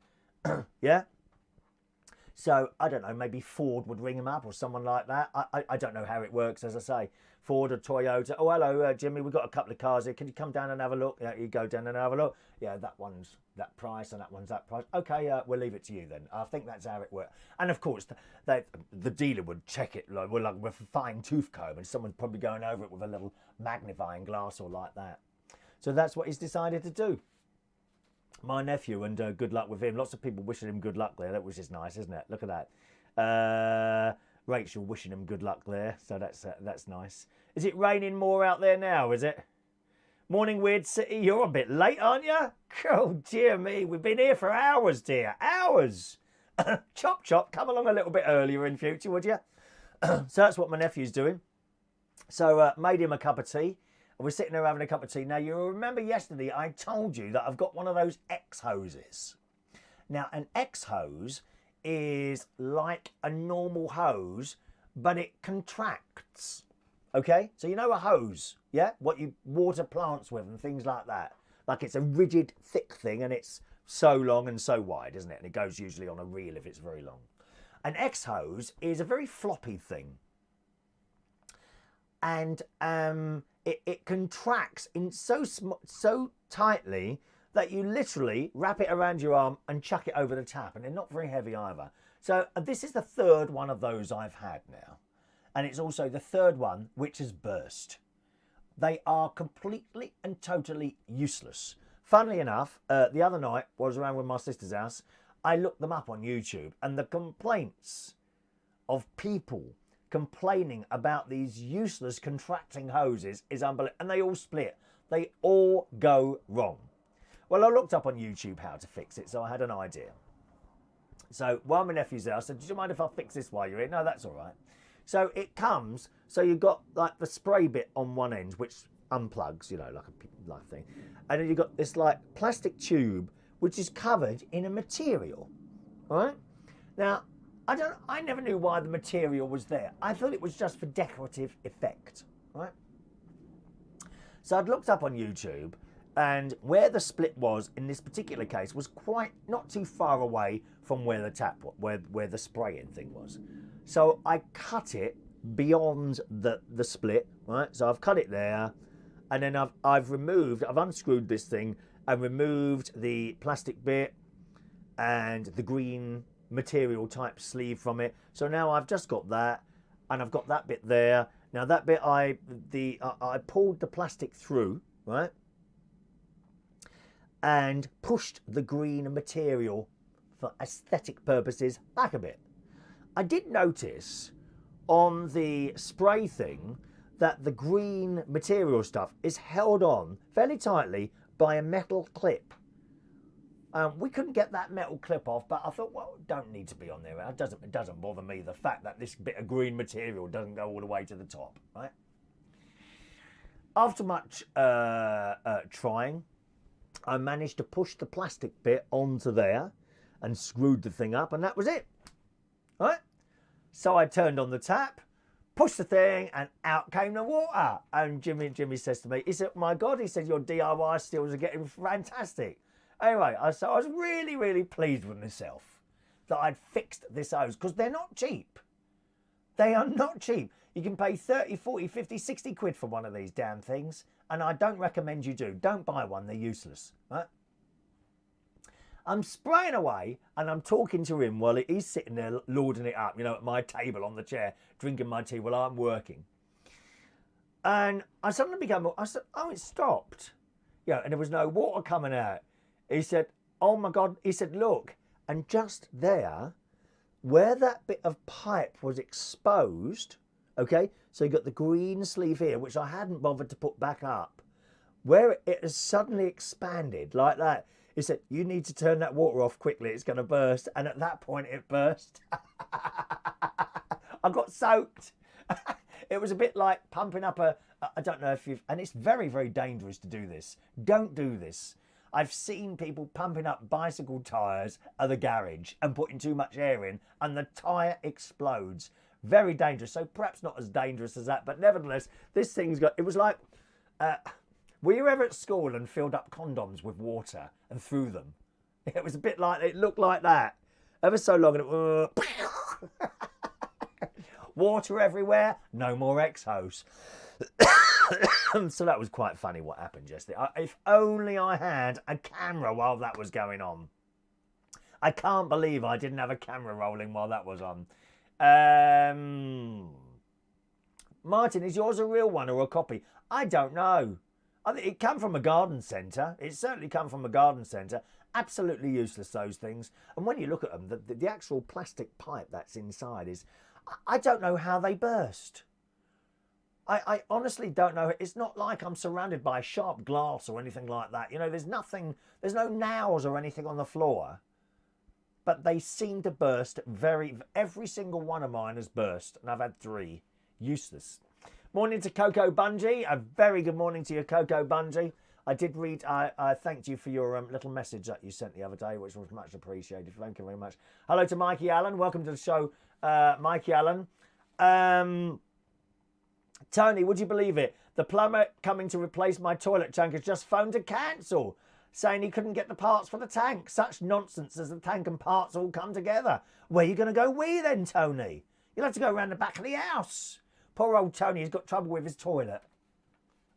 Yeah? So, I don't know, maybe Ford would ring him up or someone like that. I don't know how it works, as I say. Ford or Toyota. Oh, hello, Jimmy, we've got a couple of cars here. Can you come down and have a look? Yeah, you go down and have a look. Yeah, that one's that price and that one's that price. Okay, we'll leave it to you then. I think that's how it works. And, of course, the dealer would check it with a fine-tooth comb, and someone's probably going over it with a little magnifying glass or like that. So that's what he's decided to do. My nephew, and good luck with him. Lots of people wishing him good luck there, which is nice, isn't it? Look at that. Rachel wishing him good luck there, so that's nice. Is it raining more out there now, is it? Morning, Weird City. You're a bit late, aren't you? Oh, dear me. We've been here for hours, dear. Hours. Chop, chop. Come along a little bit earlier in future, would you? So that's what my nephew's doing. So made him a cup of tea. We're sitting there having a cup of tea. Now, you remember yesterday I told you that I've got one of those X-hoses. Now, an X-hose is like a normal hose, but it contracts. Okay? So you know a hose, yeah? What you water plants with and things like that. Like it's a rigid, thick thing, and it's so long and so wide, isn't it? And it goes usually on a reel if it's very long. An X-hose is a very floppy thing. And it contracts in so tightly that you literally wrap it around your arm and chuck it over the tap, and they're not very heavy either. So this is the third one of those I've had now, and it's also the third one which has burst. They are completely and totally useless. Funnily enough, the other night I was around with my sister's house. I looked them up on YouTube, and the complaints of people complaining about these useless contracting hoses is unbelievable, and they all split. They all go wrong. Well, I looked up on YouTube how to fix it, so I had an idea. So while my nephew's there, I said, do you mind if I fix this while you're here? No, that's all right. So it comes, so you've got like the spray bit on one end, which unplugs, like a thing. And then you've got this like plastic tube, which is covered in a material, all right? Now, I never knew why the material was there. I thought it was just for decorative effect, right? So I'd looked up on YouTube, and where the split was in this particular case was quite not too far away from where the tap, where the spraying thing was. So I cut it beyond the split, right? So I've cut it there, and then I've unscrewed this thing and removed the plastic bit and the green material type sleeve from it. So now I've just got that, and I've got that bit there. Now that bit I pulled the plastic through, right, and pushed the green material for aesthetic purposes back a bit. I did notice on the spray thing that the green material stuff is held on fairly tightly by a metal clip. We couldn't get that metal clip off, but I thought, well, it don't need to be on there. It doesn't bother me, the fact that this bit of green material doesn't go all the way to the top, right? After much trying, I managed to push the plastic bit onto there and screwed the thing up, and that was it, right? So I turned on the tap, pushed the thing, and out came the water. And Jimmy says to me, he said, my God, he said, your DIY skills are getting fantastic. Anyway, so I was really, really pleased with myself that I'd fixed this hose, because they're not cheap. They are not cheap. You can pay 30, 40, 50, 60 quid for one of these damn things. And I don't recommend you do. Don't buy one. They're useless. Right? I'm spraying away and I'm talking to him while he's sitting there lording it up, at my table on the chair, drinking my tea while I'm working. And I suddenly I said, oh, it stopped. And there was no water coming out. He said, oh my God. He said, look. And just there, where that bit of pipe was exposed, okay, so you got the green sleeve here, which I hadn't bothered to put back up, where it has suddenly expanded like that. He said, you need to turn that water off quickly, it's going to burst. And at that point, it burst. I got soaked. It was a bit like pumping up I don't know if you've, and it's very, very dangerous to do this. Don't do this. I've seen people pumping up bicycle tyres at the garage and putting too much air in, and the tyre explodes. Very dangerous. So perhaps not as dangerous as that, but nevertheless, this thing's got, it was like, were you ever at school and filled up condoms with water and threw them? It was a bit like, it looked like that. Ever so long, and it, water everywhere, no more X-hose. So that was quite funny what happened yesterday. If only I had a camera while that was going on. I can't believe I didn't have a camera rolling while that was on. Martin, is yours a real one or a copy? I don't know. I think it came from a garden centre. It certainly came from a garden centre. Absolutely useless, those things. And when you look at them, the actual plastic pipe that's inside is... I don't know how they burst. I honestly don't know. It's not like I'm surrounded by sharp glass or anything like that. There's nothing... There's no nails or anything on the floor. But they seem to burst every single one of mine has burst. And I've had 3. Useless. Morning to Coco Bungie. A very good morning to you, Coco Bungie. I did read, I thanked you for your little message that you sent the other day, which was much appreciated. Thank you very much. Hello to Mikey Allen. Welcome to the show, Mikey Allen. Tony, would you believe it? The plumber coming to replace my toilet tank has just phoned to cancel, saying he couldn't get the parts for the tank. Such nonsense as the tank and parts all come together. Where are you going to go wee then, Tony? You'll have to go around the back of the house. Poor old Tony has got trouble with his toilet.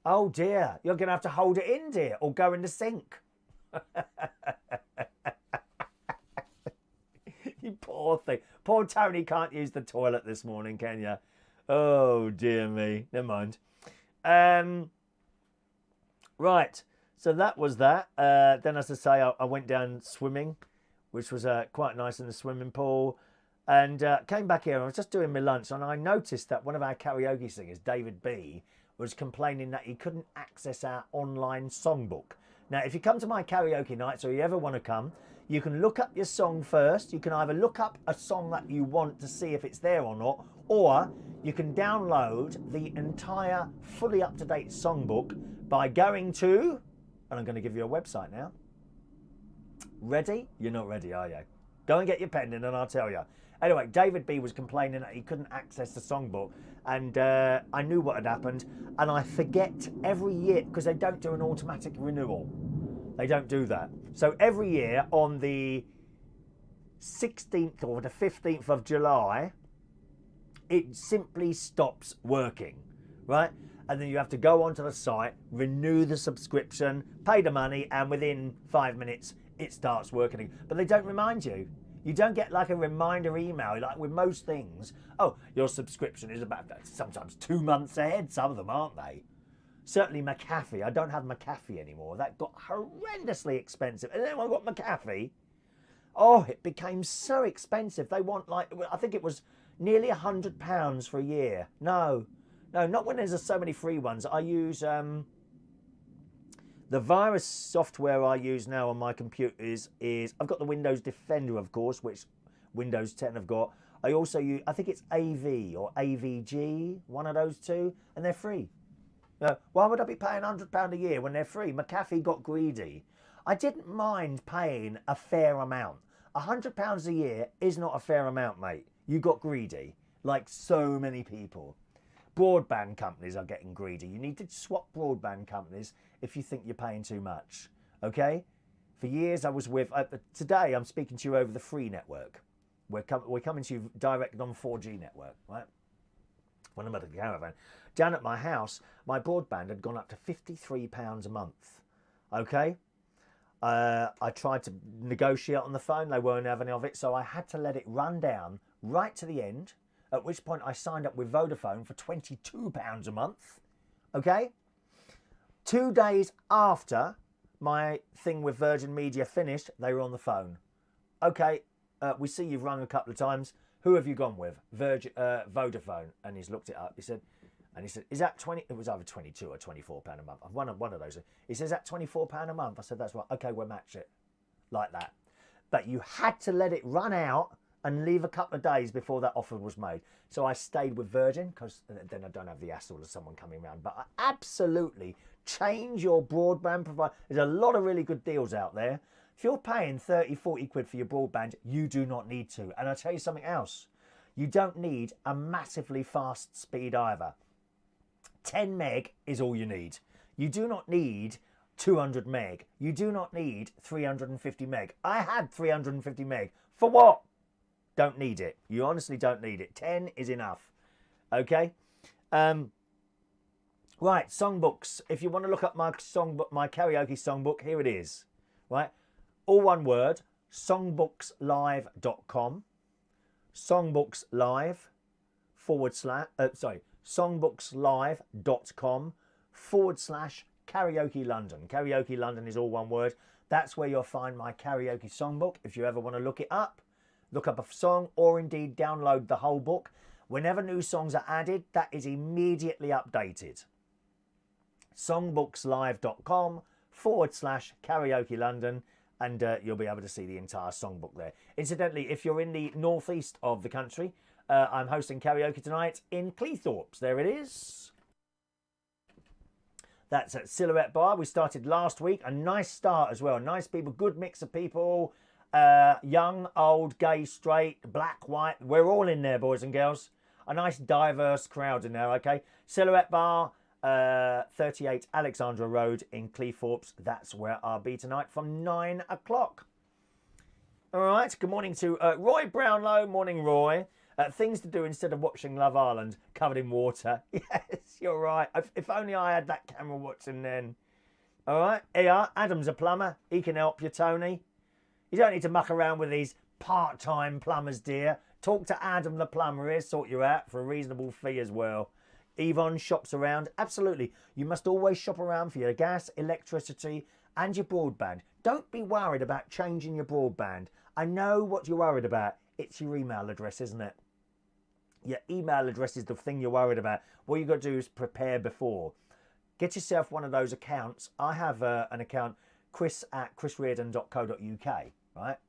Oh dear, you're going to have to hold it in, dear, or go in the sink. You poor thing. Poor Tony can't use the toilet this morning, can you? Oh dear me. Never mind. Right, so that was that. Then, as I say, I went down swimming, which was quite nice in the swimming pool. And came back here, and I was just doing my lunch, and I noticed that one of our karaoke singers, David B, was complaining that he couldn't access our online songbook. Now, if you come to my karaoke nights, or you ever want to come, you can look up your song first. You can either look up a song that you want to see if it's there or not, or you can download the entire fully up-to-date songbook by going to, and I'm going to give you a website now. Ready? You're not ready, are you? Go and get your pen in and I'll tell you. Anyway, David B was complaining that he couldn't access the songbook, and I knew what had happened, and I forget every year, because they don't do an automatic renewal. They don't do that. So every year on the 16th or the 15th of July, it simply stops working, right? And then you have to go onto the site, renew the subscription, pay the money, and within 5 minutes, it starts working. But they don't remind you. You don't get like a reminder email, like with most things. Oh, your subscription is about sometimes 2 months ahead. Some of them, aren't they? Certainly McAfee. I don't have McAfee anymore. That got horrendously expensive. And then I got McAfee. Oh, it became so expensive. They want like, I think it was nearly £100 for a year. No, not when there's so many free ones. I use the virus software I use now on my computers is, I've got the Windows Defender, of course, which Windows 10 have got. I also use, I think it's AV or AVG, one of those two, and they're free. Why would I be paying £100 a year when they're free? McAfee got greedy. I didn't mind paying a fair amount. £100 a year is not a fair amount, mate. You got greedy, like so many people. Broadband companies are getting greedy. You need to swap broadband companies if you think you're paying too much, okay? For years I was with, today I'm speaking to you over the free network. We're coming to you direct on 4G network, right? when I'm at the caravan, down at my house, my broadband had gone up to £53 a month. Okay? I tried to negotiate on the phone. They weren't having any of it, so I had to let it run down right to the end, at which point I signed up with Vodafone for £22 a month. Okay? 2 days after my thing with Virgin Media finished, they were on the phone. Okay, we see you've rung a couple of times. Who have you gone with? Vodafone. And he's looked it up. He said, is that 20? It was either 22 or £24 a month. One of those. He says, is that £24 a month? I said, that's right. Okay, we'll match it. Like that. But you had to let it run out and leave a couple of days before that offer was made. So I stayed with Virgin because then I don't have the hassle of someone coming around. But I absolutely change your broadband provider. There's a lot of really good deals out there. If you're paying 30, 40 quid for your broadband, you do not need to. And I'll tell you something else. You don't need a massively fast speed either. 10 meg is all you need. You do not need 200 meg. You do not need 350 meg. I had 350 meg. For what? Don't need it. You honestly don't need it. 10 is enough. Okay? Right, songbooks. If you want to look up my songbook, my karaoke songbook, here it is. Right? All one word, songbookslive.com. Songbookslive songbookslive.com/karaoke London. Karaoke London is all one word. That's where you'll find my karaoke songbook. If you ever want to look it up, look up a song or indeed download the whole book. Whenever new songs are added, that is immediately updated. songbookslive.com/karaoke London. And you'll be able to see the entire songbook there. Incidentally, if you're in the northeast of the country, I'm hosting karaoke tonight in Cleethorpes. There it is. That's at Silhouette Bar. We started last week. A nice start as well. Nice people, good mix of people. Young, old, gay, straight, black, white. We're all in there, boys and girls. A nice diverse crowd in there, okay? Silhouette Bar. 38 Alexandra Road in Cleethorpes. That's where I'll be tonight from 9 o'clock. All right. Good morning to Roy Brownlow. Morning, Roy. Things to do instead of watching Love Island covered in water. Yes, you're right. If only I had that camera watching then. All right. Here, Adam's a plumber. He can help you, Tony. You don't need to muck around with these part-time plumbers, dear. Talk to Adam the plumber. He'll sort you out for a reasonable fee as well. Yvonne shops around. Absolutely. You must always shop around for your gas, electricity and your broadband. Don't be worried about changing your broadband. I know what you're worried about. It's your email address, isn't it? Your email address is the thing you're worried about. What you've got to do is prepare before. Get yourself one of those accounts. I have an account, chris@chrisreardon.co.uk, right?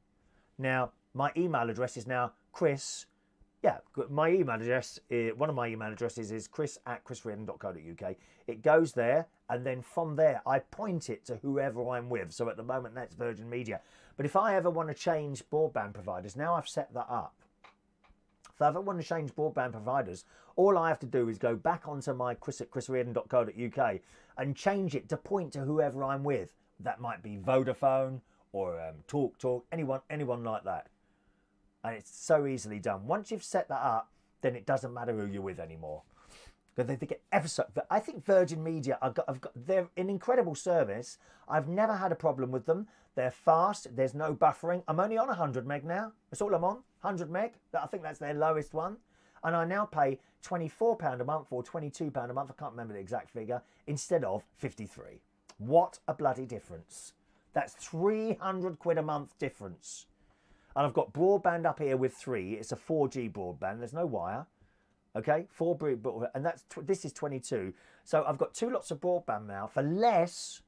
Now, my email address is now Chris. Yeah, my email address, one of my email addresses is chris@chrisreardon.co.uk. It goes there, and then from there, I point it to whoever I'm with. So at the moment, that's Virgin Media. But if I ever want to change broadband providers, now I've set that up. If I ever want to change broadband providers, all I have to do is go back onto my chris@chrisreardon.co.uk and change it to point to whoever I'm with. That might be Vodafone or TalkTalk, anyone like that. And it's so easily done. Once you've set that up, then it doesn't matter who you're with anymore. Because they get ever so. I think Virgin Media, they're an incredible service. I've never had a problem with them. They're fast. There's no buffering. I'm only on 100 meg now. That's all I'm on. 100 meg. I think that's their lowest one. And I now pay £24 a month or £22 a month. I can't remember the exact figure. Instead of 53. What a bloody difference. That's 300 quid a month difference. And I've got broadband up here with 3. It's a 4G broadband. There's no wire. Okay, 4 broadband, and this is 22. So I've got 2 lots of broadband now for less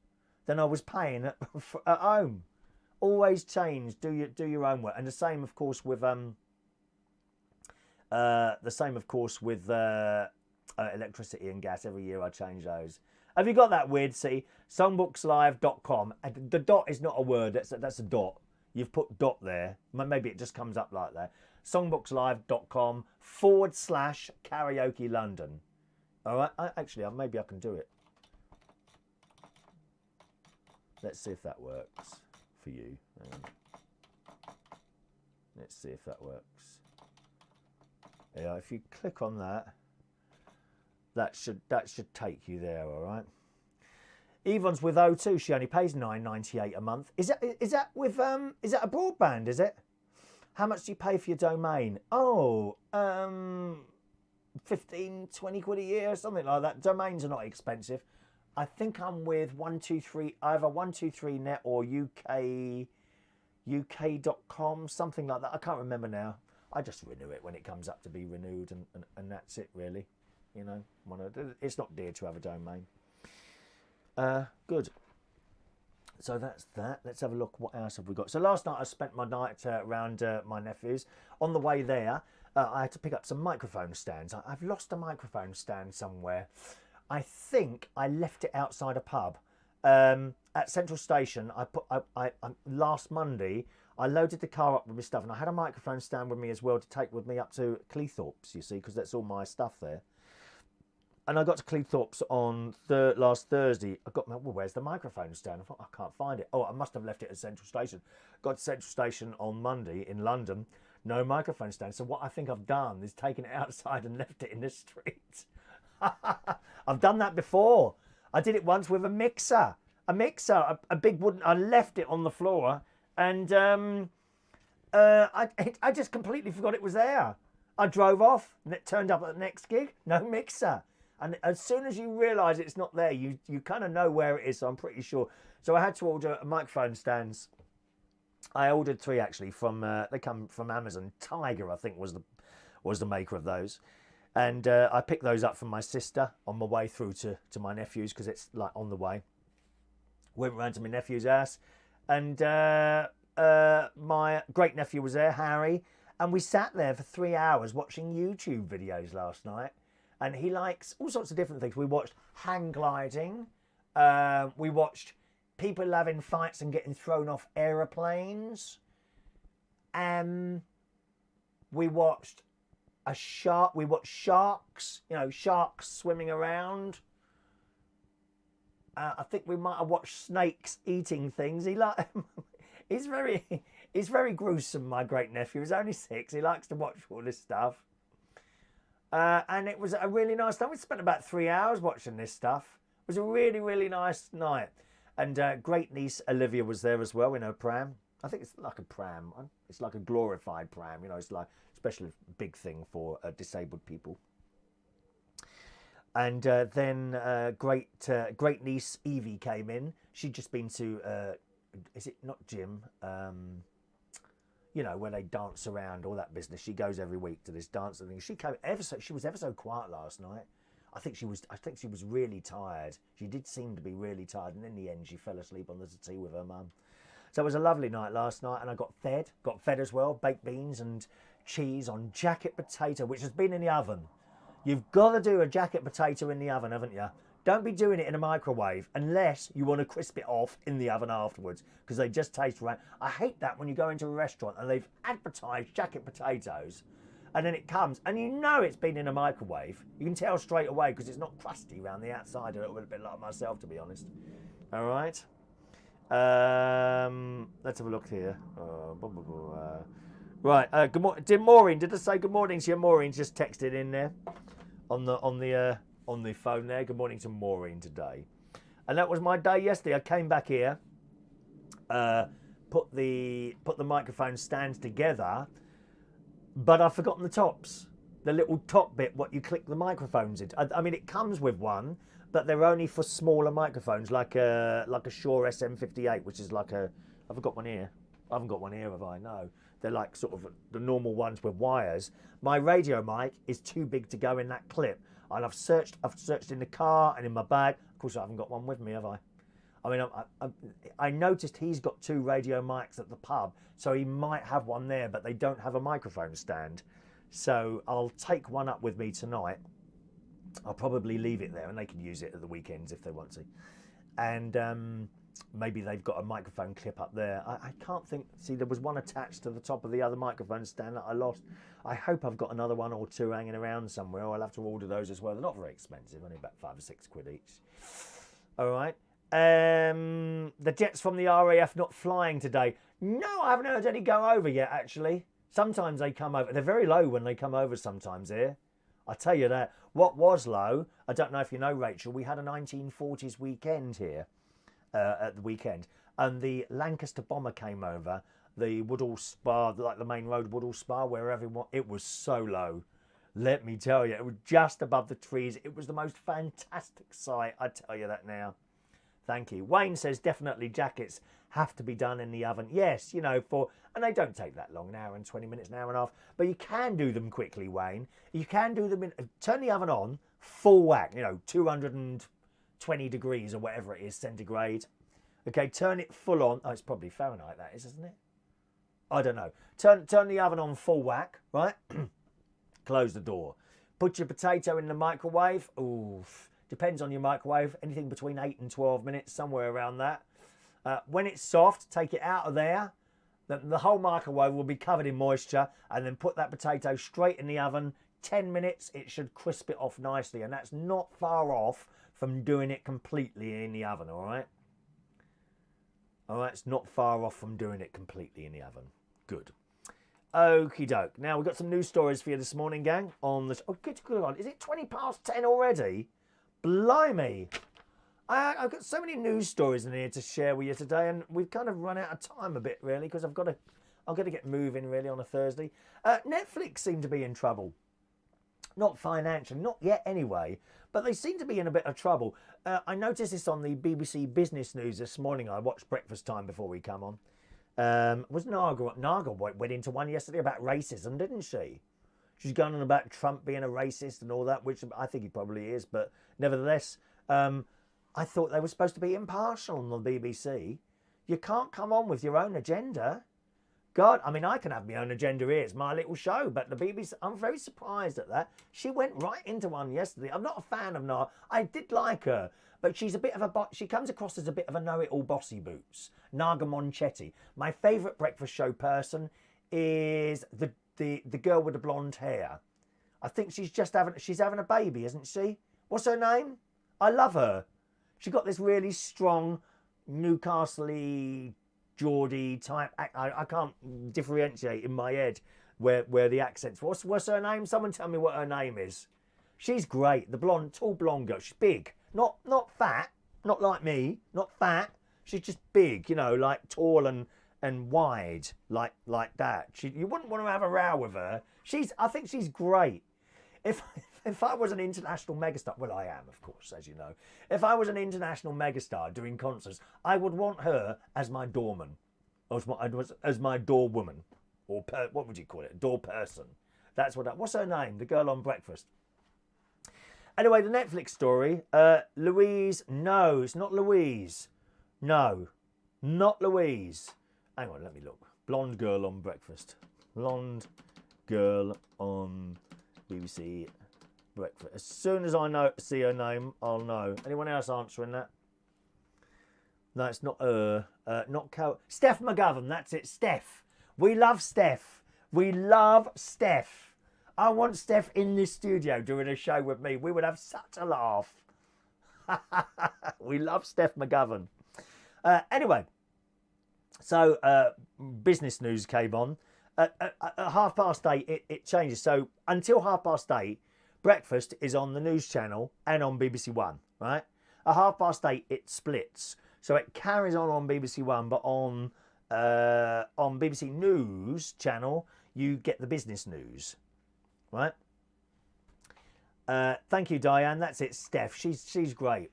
than I was paying at home. Always change. Do your own work. And the same, of course, with electricity and gas. Every year I change those. Have you got that weird? See, songbookslive.com. And the dot is not a word. That's a dot. You've put dot there. Maybe it just comes up like that. songbookslive.com/karaoke London. All right. Maybe I can do it. Let's see if that works for you. Let's see if that works. Yeah, if you click on that, That should take you there, all right. Yvonne's with O2. She only pays £9.98 a month. Is that with is that a broadband? Is it? How much do you pay for your domain? Oh, 15, 20 quid a year, something like that. Domains are not expensive. I think I'm with 123, either 123net or UK.com, something like that. I can't remember now. I just renew it when it comes up to be renewed, and that's it really. You know, it's not dear to have a domain. Good. So that's that. Let's have a look. What else have we got? So last night I spent my night around my nephew's. On the way there, I had to pick up some microphone stands. I've lost a microphone stand somewhere. I think I left it outside a pub at Central Station. I last Monday I loaded the car up with my stuff, and I had a microphone stand with me as well to take with me up to Cleethorpes. You see, because that's all my stuff there. And I got to Cleethorpes on last Thursday. I got where's the microphone stand? I thought, I can't find it. Oh, I must have left it at Central Station. Got to Central Station on Monday in London. No microphone stand. So what I think I've done is taken it outside and left it in the street. I've done that before. I did it once with a mixer. A big wooden. I left it on the floor, and I just completely forgot it was there. I drove off, and it turned up at the next gig. No mixer. And as soon as you realise it's not there, you kind of know where it is, so I'm pretty sure. So I had to order microphone stands. I ordered 3 actually from they come from Amazon. Tiger, I think, was the maker of those. And I picked those up from my sister on my way through to my nephew's, because it's like on the way. Went round to my nephew's house, and my great nephew was there, Harry, and we sat there for 3 hours watching YouTube videos last night. And he likes all sorts of different things. We watched hang gliding. We watched people having fights and getting thrown off aeroplanes. We watched a shark. We watched sharks. You know, sharks swimming around. I think we might have watched snakes eating things. He's very gruesome. My great nephew. He's only 6. He likes to watch all this stuff. And it was a really nice time. We spent about 3 hours watching this stuff. It was a really, really nice night. And great niece Olivia was there as well in her pram. I think it's like a pram. It's like a glorified pram. You know, it's like a special big thing for disabled people. And then great niece Evie came in. She'd just been to, is it not gym? You know, where they dance around, all that business. She goes every week to this dancing thing. She was ever so quiet last night. I think she was really tired. She did seem to be really tired, and in the end she fell asleep on the settee with her mum. So it was a lovely night last night, and I got fed as well, baked beans and cheese on jacket potato, which has been in the oven. You've got to do a jacket potato in the oven, haven't you? Don't be doing it in a microwave unless you want to crisp it off in the oven afterwards, because they just taste right. I hate that when you go into a restaurant and they've advertised jacket potatoes, and then it comes and you know it's been in a microwave. You can tell straight away because it's not crusty around the outside, a little bit like myself, to be honest. All right. Let's have a look here. Right. Good morning. Did Maureen? Did I say good morning to you? Maureen just texted in there on the phone there. Good morning to Maureen today. And that was my day yesterday. I came back here, put the microphone stands together, but I've forgotten the tops. The little top bit, what you click the microphones into. I mean, it comes with one, but they're only for smaller microphones, like a Shure SM58, which is like a. Have I got one here? I haven't got one here, have I? No. They're like sort of the normal ones with wires. My radio mic is too big to go in that clip. And I've searched in the car and in my bag. Of course, I haven't got one with me, have I? I mean, I noticed he's got 2 radio mics at the pub, so he might have one there, but they don't have a microphone stand. So I'll take one up with me tonight. I'll probably leave it there, and they can use it at the weekends if they want to. And maybe they've got a microphone clip up there. I can't think. See, there was one attached to the top of the other microphone stand that I lost. I hope I've got another 1 or 2 hanging around somewhere. I'll have to order those as well. They're not very expensive, only about 5 or 6 quid each. All right. The jets from the RAF not flying today. No, I haven't heard any go over yet, actually. Sometimes they come over. They're very low when they come over sometimes here. I tell you that. What was low, I don't know if you know, Rachel, we had a 1940s weekend here at the weekend. And the Lancaster bomber came over, the Woodall Spa, like the main road, Woodall Spa, where everyone, it was so low. Let me tell you, it was just above the trees. It was the most fantastic sight, I tell you that now. Thank you. Wayne says definitely jackets have to be done in the oven. Yes, you know, and they don't take that long, an hour and 20 minutes, an hour and a half. But you can do them quickly, Wayne. You can do them turn the oven on, full whack, you know, 220 degrees or whatever it is, centigrade. Okay, turn it full on. Oh, it's probably Fahrenheit, that is, isn't it? I don't know. Turn the oven on full whack, right? Close the door. Put your potato in the microwave. Oof. Depends on your microwave. Anything between 8 and 12 minutes, somewhere around that. When it's soft, take it out of there. The whole microwave will be covered in moisture, and then put that potato straight in the oven. 10 minutes, it should crisp it off nicely, and that's not far off from doing it completely in the oven, all right? All right, it's not far off from doing it completely in the oven. Good. Okie doke. Now, we've got some news stories for you this morning, gang. On this. Oh, good on. Is it 20 past 10 already? Blimey. I've got so many news stories in here to share with you today, and we've kind of run out of time a bit, really, because I've got to get moving, really, on a Thursday. Netflix seem to be in trouble. Not financially, not yet anyway, but they seem to be in a bit of trouble. I noticed this on the BBC Business News this morning. I watched Breakfast Time before we come on. Was Margaret went into one yesterday about racism, didn't she? She's going on about Trump being a racist and all that, which I think he probably is, but nevertheless, I thought they were supposed to be impartial on the BBC. You can't come on with your own agenda. God, I mean, I can have my own agenda here. It's my little show, but the BBC, I'm very surprised at that. She went right into one yesterday. I'm not a fan of Naga. I did like her, but she's a bit of she comes across as a bit of a know-it-all bossy boots. Naga Monchetti. My favourite breakfast show person is the girl with the blonde hair. I think she's having a baby, isn't she? What's her name? I love her. She got this really strong Newcastle-y Geordie type. I can't differentiate in my head where the accent's. What's her name? Someone tell me what her name is. She's great. The tall blonde girl. She's big. Not fat. Not like me. Not fat. She's just big. You know, like tall and wide, like that. You wouldn't want to have a row with her. I think she's great. If I was an international megastar, well, I am, of course, as you know. If I was an international megastar doing concerts, I would want her as my doorman, or as my doorwoman, or what would you call it? Door person. That's what's her name? The girl on Breakfast. Anyway, the Netflix story. Louise. No, it's not Louise. No, not Louise. Hang on, let me look. Blonde girl on Breakfast. Blonde girl on BBC Breakfast. As soon as I see her name, I'll know. Anyone else answering that? No, it's not her. Not Steph McGovern. That's it. Steph. We love Steph. We love Steph. I want Steph in this studio doing a show with me. We would have such a laugh. We love Steph McGovern. Anyway, so business news came on. At 8:30, it changes. So until 8:30, Breakfast is on the news channel and on BBC One, right? At 8:30, it splits. So it carries on BBC One, but on BBC News channel, you get the business news, right? Thank you, Diane. That's it, Steph. She's great.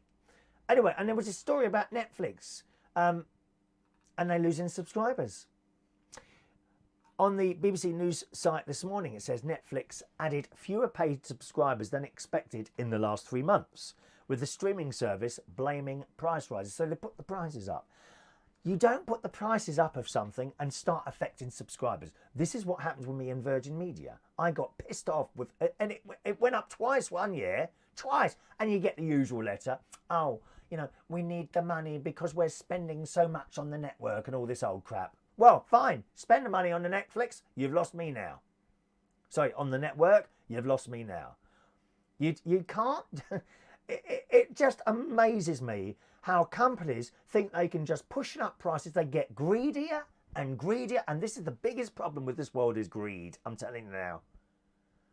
Anyway, and there was a story about Netflix, and they're losing subscribers. On the BBC News site this morning, it says Netflix added fewer paid subscribers than expected in the last 3 months, with the streaming service blaming price rises. So they put the prices up. You don't put the prices up of something and start affecting subscribers. This is what happens with me in Virgin Media. I got pissed off with, and it went up twice one year, twice, and you get the usual letter. Oh, you know, we need the money because we're spending so much on the network and all this old crap. Well, fine. Spend the money on the Netflix. You've lost me now. Sorry, on the network. You've lost me now. You can't. It just amazes me how companies think they can just push up prices. They get greedier and greedier. And this is the biggest problem with this world is greed. I'm telling you now.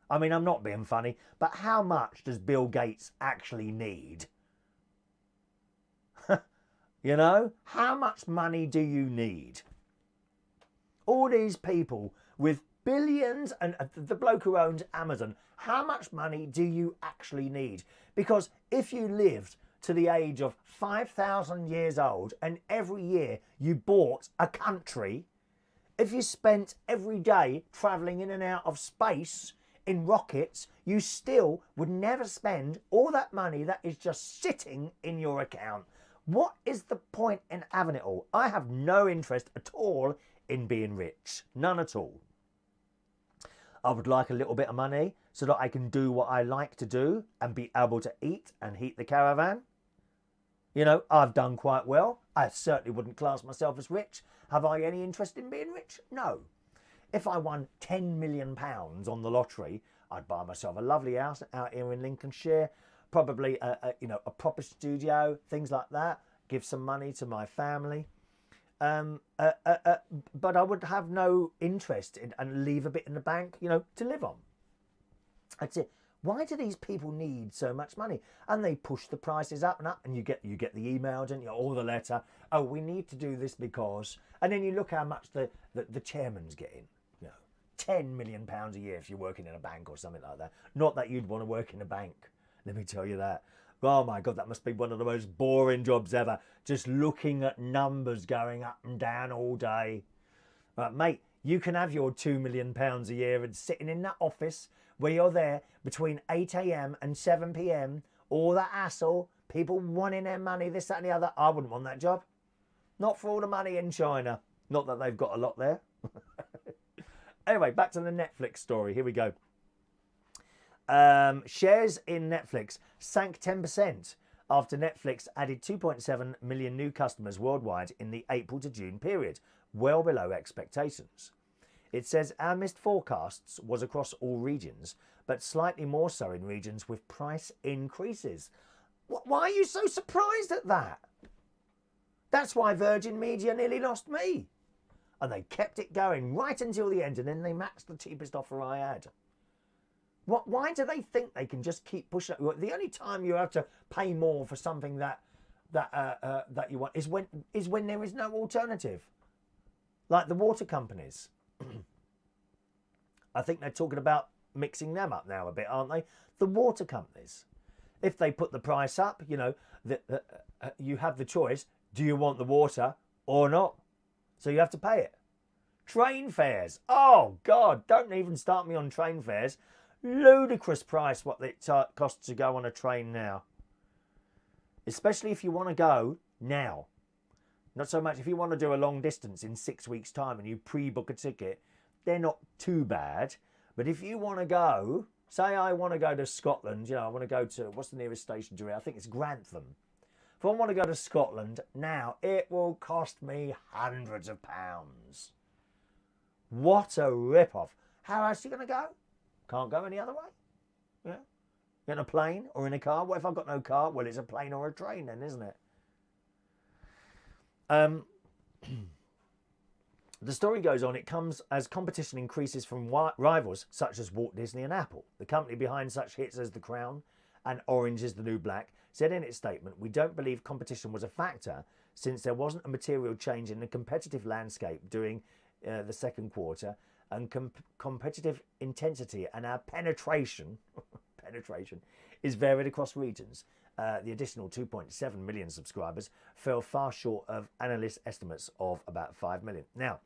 I mean, I'm not being funny, but how much does Bill Gates actually need? You know, how much money do you need? All these people with billions, and the bloke who owns Amazon, how much money do you actually need? Because if you lived to the age of 5,000 years old and every year you bought a country, if you spent every day travelling in and out of space in rockets, you still would never spend all that money that is just sitting in your account. What is the point in having it all? I have no interest at all in being rich. None at all. I would like a little bit of money so that I can do what I like to do and be able to eat and heat the caravan. You know, I've done quite well. I certainly wouldn't class myself as rich. Have I any interest in being rich? No. If I won £10 million on the lottery, I'd buy myself a lovely house out here in Lincolnshire, probably a proper studio, things like that. Give some money to my family. But I would have no interest in, and leave a bit in the bank, you know, to live on. That's it. Why do these people need so much money? And they push the prices up and up, and you get the email, don't you, or the letter. Oh, we need to do this because, and then you look how much the chairman's getting. You know, £10 million a year if you're working in a bank or something like that. Not that you'd want to work in a bank. Let me tell you that. Oh my God, that must be one of the most boring jobs ever. Just looking at numbers going up and down all day. But mate, you can have your £2 million a year and sitting in that office where you're there between 8 a.m. and 7 p.m. All that hassle, people wanting their money, this, that and the other. I wouldn't want that job. Not for all the money in China. Not that they've got a lot there. Anyway, back to the Netflix story. Here we go. Shares in Netflix sank 10% after Netflix added 2.7 million new customers worldwide in the April to June period, well below expectations. It says our missed forecasts was across all regions, but slightly more so in regions with price increases. Why are you so surprised at that? That's why Virgin Media nearly lost me. And they kept it going right until the end, and then they maxed the cheapest offer I had. Why do they think they can just keep pushing it? The only time you have to pay more for something that you want is when there is no alternative. Like the water companies. I think they're talking about mixing them up now a bit, aren't they? The water companies. If they put the price up, you know, you have the choice. Do you want the water or not? So you have to pay it. Train fares. Oh, God, don't even start me on train fares. Ludicrous price what it costs to go on a train now. Especially if you want to go now. Not so much if you want to do a long distance in 6 weeks' time and you pre-book a ticket. They're not too bad. But if you want to go, say I want to go to Scotland, you know, I want to go to, what's the nearest station to here? I think it's Grantham. If I want to go to Scotland now, it will cost me hundreds of pounds. What a rip-off. How else are you going to go? Can't go any other way. Yeah. In a plane or in a car. What if I've got no car? Well, it's a plane or a train then, isn't it? The story goes on. It comes as competition increases from rivals such as Walt Disney and Apple. The company behind such hits as The Crown and Orange is the New Black said in its statement, "We don't believe competition was a factor since there wasn't a material change in the competitive landscape during the second quarter, and competitive intensity and our penetration is varied across regions. The additional 2.7 million subscribers fell far short of analyst estimates of about 5 million. Now,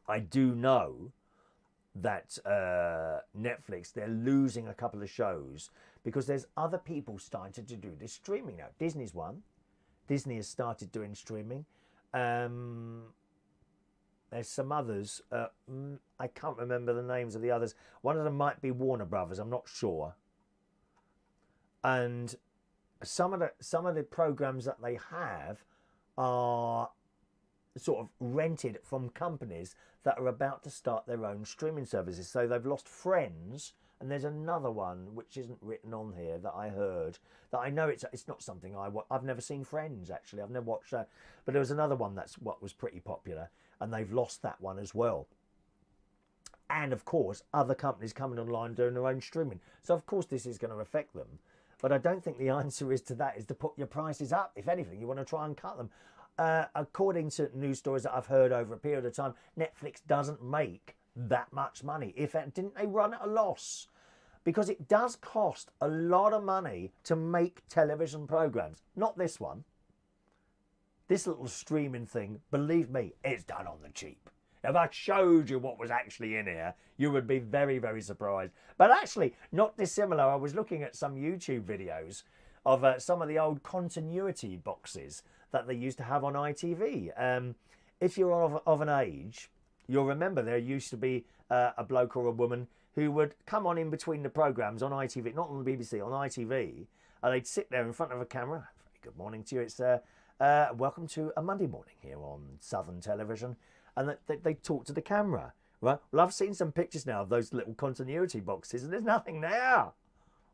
I do know that Netflix, they're losing a couple of shows because there's other people starting to do this streaming now. Disney's one. Disney has started doing streaming. There's some others. I can't remember the names of the others. One of them might be Warner Brothers. I'm not sure. And some of the programs that they have are sort of rented from companies that are about to start their own streaming services. So they've lost Friends, and there's another one which isn't written on here that I heard, that I know it's not something I've never seen Friends, actually. I've never watched that. But there was another one that's what was pretty popular, and they've lost that one as well. And of course, other companies coming online doing their own streaming. So of course this is going to affect them. But I don't think the answer is to that is to put your prices up. If anything, you want to try and cut them. According to news stories that I've heard over a period of time, Netflix doesn't make that much money. Didn't they run at a loss? Because it does cost a lot of money to make television programs. Not this one. This little streaming thing, believe me, it's done on the cheap. If I showed you what was actually in here, you would be very, very surprised. But actually, not dissimilar. I was looking at some YouTube videos of some of the old continuity boxes that they used to have on ITV. If you're of an age, you'll remember there used to be a bloke or a woman who would come on in between the programmes on ITV, not on the BBC, on ITV, and they'd sit there in front of a camera. Very good morning to you. It's welcome to a Monday morning here on Southern Television. And they talk to the camera, right? Well, I've seen some pictures now of those little continuity boxes, and there's nothing there.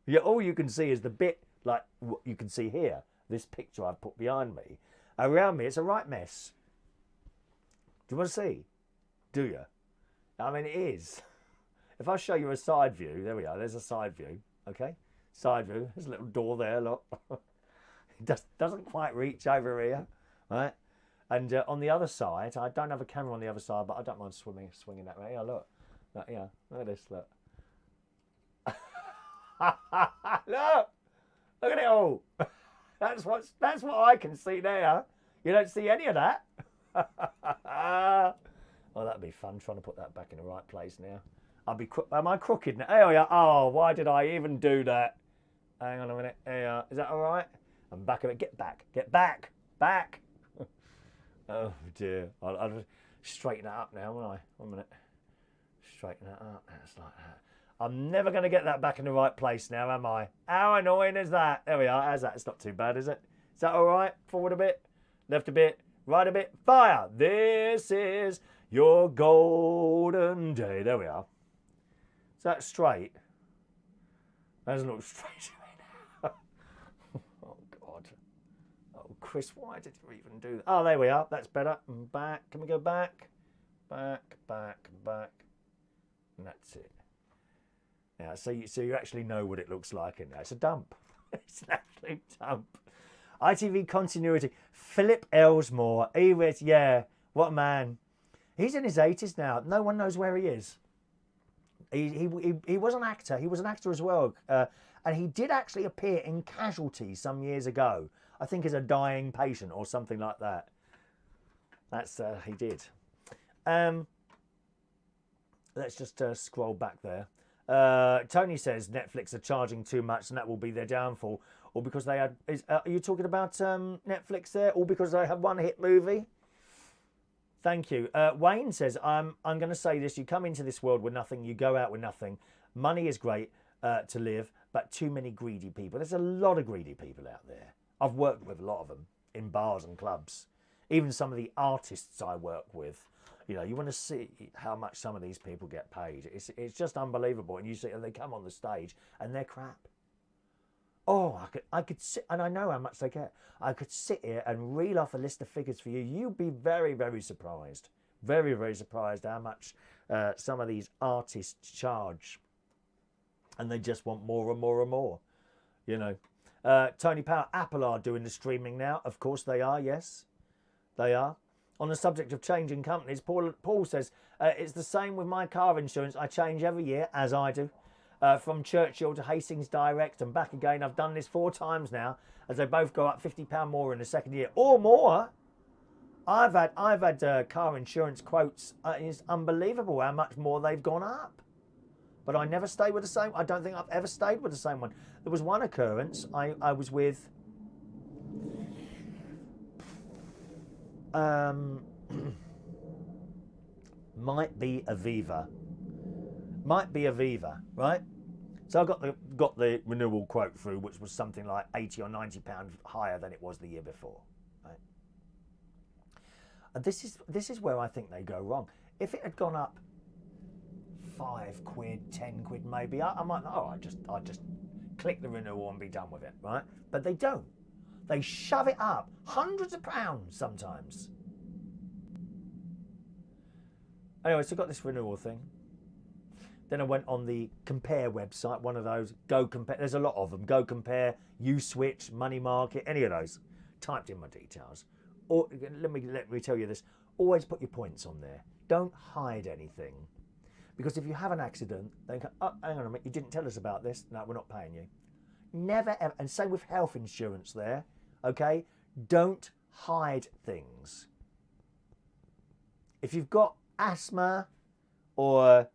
Yeah, all you can see is the bit, like what you can see here, this picture I've put behind me. Around me, it's a right mess. Do you want to see? Do you? I mean, it is. If I show you a side view, there we are, there's a side view, okay? Side view, there's a little door there, look. It doesn't quite reach over here, right? And on the other side, I don't have a camera on the other side, but I don't mind swinging that way. Yeah, look. Yeah, look at this, look. Look at it all. That's what I can see there. You don't see any of that. Oh, that'd be fun, trying to put that back in the right place now. Am I crooked now? Oh, yeah. Oh, why did I even do that? Hang on a minute. Here, is that all right? I'm back a bit. Get back. Get back. Back. Oh dear, I'll straighten that up now, won't I? 1 minute. Straighten that up. That's like that. I'm never going to get that back in the right place now, am I? How annoying is that? There we are. How's that? It's not too bad, is it? Is that all right? Forward a bit, left a bit, right a bit. Fire! This is your golden day. There we are. Is that straight? That doesn't look straight to me now. Oh, God. Oh, Chris, why did you even do that? Oh, there we are. That's better. And back. Can we go back? Back, back, back. And that's it. Yeah, so you actually know what it looks like in there. It's a dump. It's an absolute dump. ITV continuity. Philip Elsmore. Yeah, what a man. He's in his 80s now. No one knows where he is. He was an actor. He was an actor as well. And he did actually appear in Casualty some years ago. I think as a dying patient or something like that. That's, he did. Let's just scroll back there. Tony says Netflix are charging too much and that will be their downfall. Or because they had... are you talking about Netflix there? Or because they have one hit movie? Thank you. Wayne says, I'm going to say this. You come into this world with nothing. You go out with nothing. Money is great to live, but too many greedy people. There's a lot of greedy people out there. I've worked with a lot of them in bars and clubs. Even some of the artists I work with. You know, you want to see how much some of these people get paid. It's just unbelievable. And you see, they come on the stage and they're crap. Oh, I could sit, and I know how much they get. I could sit here and reel off a list of figures for you. You'd be very, very surprised. Very, very surprised how much some of these artists charge. And they just want more and more and more, you know. Tony Power, Apple are doing the streaming now. Of course they are, yes. They are. On the subject of changing companies, Paul says, it's the same with my car insurance. I change every year, as I do. From Churchill to Hastings Direct and back again. I've done this 4 times now, as they both go up £50 more in the second year or more. I've had car insurance quotes. It's unbelievable how much more they've gone up. But I never stay with the same. I don't think I've ever stayed with the same one. There was one occurrence. I was with. Might be Aviva, right? So I got the renewal quote through, which was something like £80 or £90 higher than it was the year before, right? And this is where I think they go wrong. If it had gone up £5, £10 maybe, I might. Oh, I just click the renewal and be done with it, right? But they don't. They shove it up hundreds of pounds sometimes. Anyway, so got this renewal thing. Then I went on the Compare website, one of those, Go Compare. There's a lot of them. Go Compare, U-Switch, Money Market, any of those. Typed in my details. Or let me tell you this. Always put your points on there. Don't hide anything. Because if you have an accident, they go, oh, hang on a minute, you didn't tell us about this. No, we're not paying you. Never ever, and same with health insurance there, okay? Don't hide things. If you've got asthma or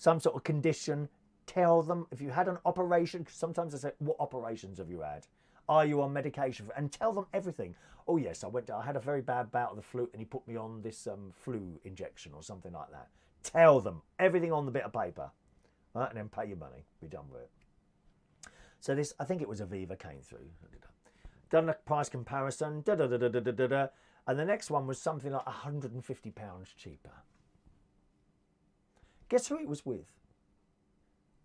some sort of condition, tell them. If you had an operation, because sometimes they say, what operations have you had? Are you on medication? And tell them everything. Oh yes, I had a very bad bout of the flu and he put me on this flu injection or something like that. Tell them everything on the bit of paper, right? And then pay your money. Be done with it. So this, I think it was Aviva came through. Done a price comparison, and the next one was something like £150 cheaper. Guess who it was with?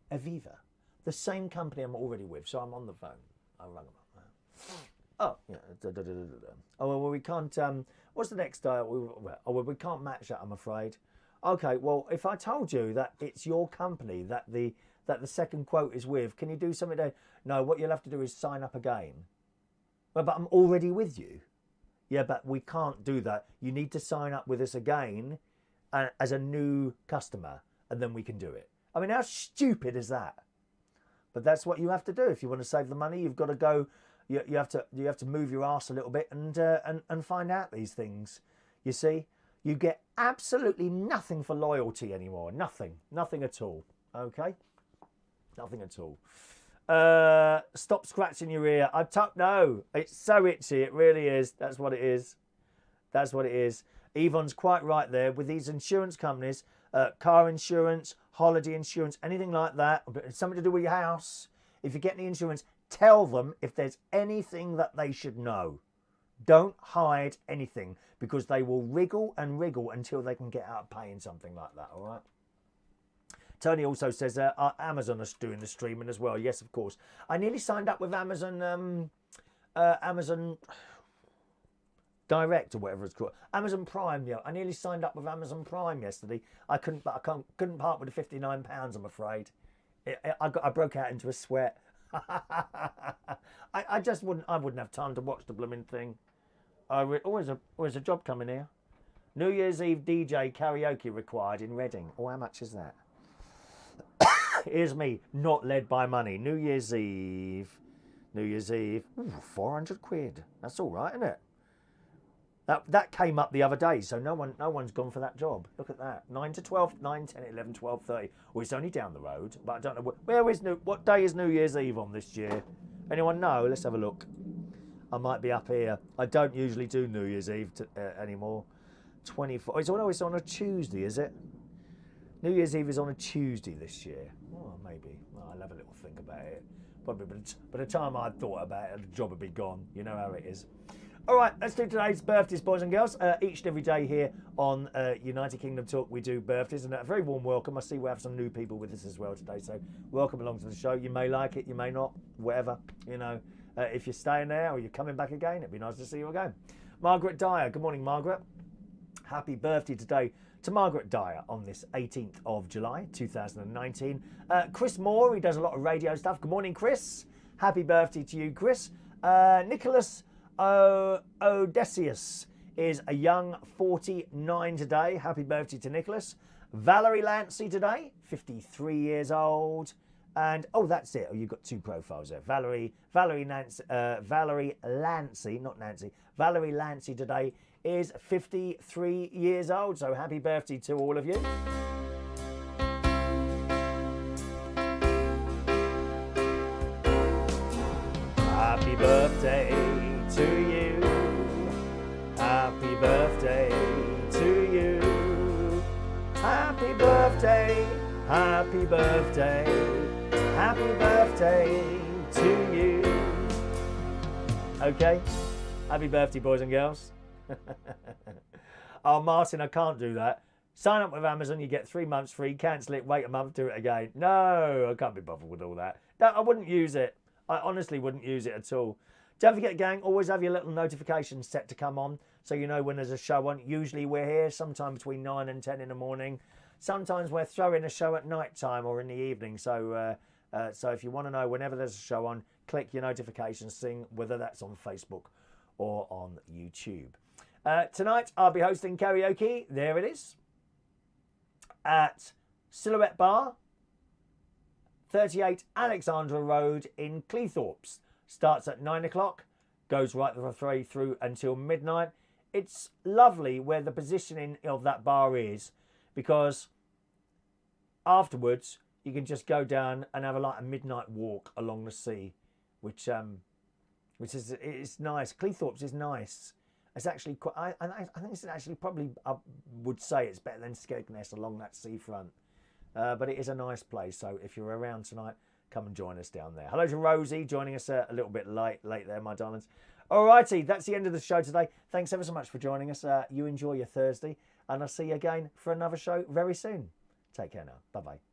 Aviva, the same company I'm already with. So I'm on the phone. I rang them up. Oh, yeah. Oh well, we can't. What's the next dial? Oh well, we can't match that, I'm afraid. Okay, well, if I told you that it's your company that the second quote is with, can you do something to... No, what you'll have to do is sign up again. Well, but I'm already with you. Yeah, but we can't do that. You need to sign up with us again as a new customer, and then we can do it. I mean, how stupid is that? But that's what you have to do. If you want to save the money, you've got to go... You have to move your arse a little bit and find out these things. You see? You get absolutely nothing for loyalty anymore. Nothing at all. Okay? Nothing at all. Stop scratching your ear. No, it's so itchy. It really is. That's what it is. That's what it is. Yvonne's quite right there with these insurance companies, car insurance, holiday insurance, anything like that, something to do with your house. If you get any insurance, tell them if there's anything that they should know. Don't hide anything because they will wriggle and wriggle until they can get out of paying something like that, all right? Tony also says Amazon is doing the streaming as well. Yes, of course. I nearly signed up with Amazon Amazon Direct or whatever it's called. Amazon Prime, yeah. I nearly signed up with Amazon Prime yesterday. I couldn't part with the £59, I'm afraid. I broke out into a sweat. I just wouldn't have time to watch the blooming thing. Always a job coming here. New Year's Eve DJ karaoke required in Reading. Oh, how much is that? Here's me, not led by money. New Year's Eve. Ooh, 400 quid. That's all right, isn't it? That came up the other day, so no one's gone for that job. Look at that. 9 to 12, 9, 10, 11, 12, 30. Well, it's only down the road, but I don't know what day is New Year's Eve on this year? Anyone know? Let's have a look. I might be up here. I don't usually do New Year's Eve anymore. 24. It's always on a Tuesday, is it? New Year's Eve is on a Tuesday this year. Oh, maybe. Well, I'll have a little think about it. Probably by the time I'd thought about it, the job would be gone. You know how it is. All right, let's do today's birthdays, boys and girls. Each and every day here on United Kingdom Talk, we do birthdays, and a very warm welcome. I see we have some new people with us as well today, so welcome along to the show. You may like it, you may not, whatever. You know, if you're staying there or you're coming back again, it'd be nice to see you again. Margaret Dyer, good morning, Margaret. Happy birthday today to Margaret Dyer on this 18th of July, 2019. Chris Moore, he does a lot of radio stuff. Good morning, Chris. Happy birthday to you, Chris. Nicholas Odysseus is a young 49 today. Happy birthday to Nicholas. Valerie Lancy today, 53 years old. And, oh, that's it. Oh, you've got two profiles there. Valerie Lancy today is 53 years old. So happy birthday to all of you. Happy birthday to you. Happy birthday to you. Happy birthday. Happy birthday. Happy birthday to you. Okay. Happy birthday, boys and girls. Oh, Martin, I can't do that. Sign up with Amazon, you get 3 months free. Cancel it, wait a month, do it again. No, I can't be bothered with all that. No, I wouldn't use it. I honestly wouldn't use it at all. Don't forget, gang, always have your little notifications set to come on so you know when there's a show on. Usually we're here sometime between 9 and 10 in the morning. sometimes we're throwing a show at night time or in the evening. So so if you want to know whenever there's a show on, click your notifications thing, whether that's on Facebook or on YouTube. Tonight I'll be hosting karaoke. There it is. At Silhouette Bar, 38 Alexandra Road in Cleethorpes. Starts at 9 o'clock, goes right the way through until midnight. It's lovely where the positioning of that bar is, because afterwards you can just go down and have a midnight walk along the sea, which is it's nice. Cleethorpes is nice. It's actually quite. I think it's actually probably, I would say it's better than Skegness along that seafront. But it is a nice place. So if you're around tonight, come and join us down there. Hello to Rosie, joining us a little bit late there, my darlings. Alrighty, that's the end of the show today. Thanks ever so much for joining us. You enjoy your Thursday, and I'll see you again for another show very soon. Take care now. Bye bye.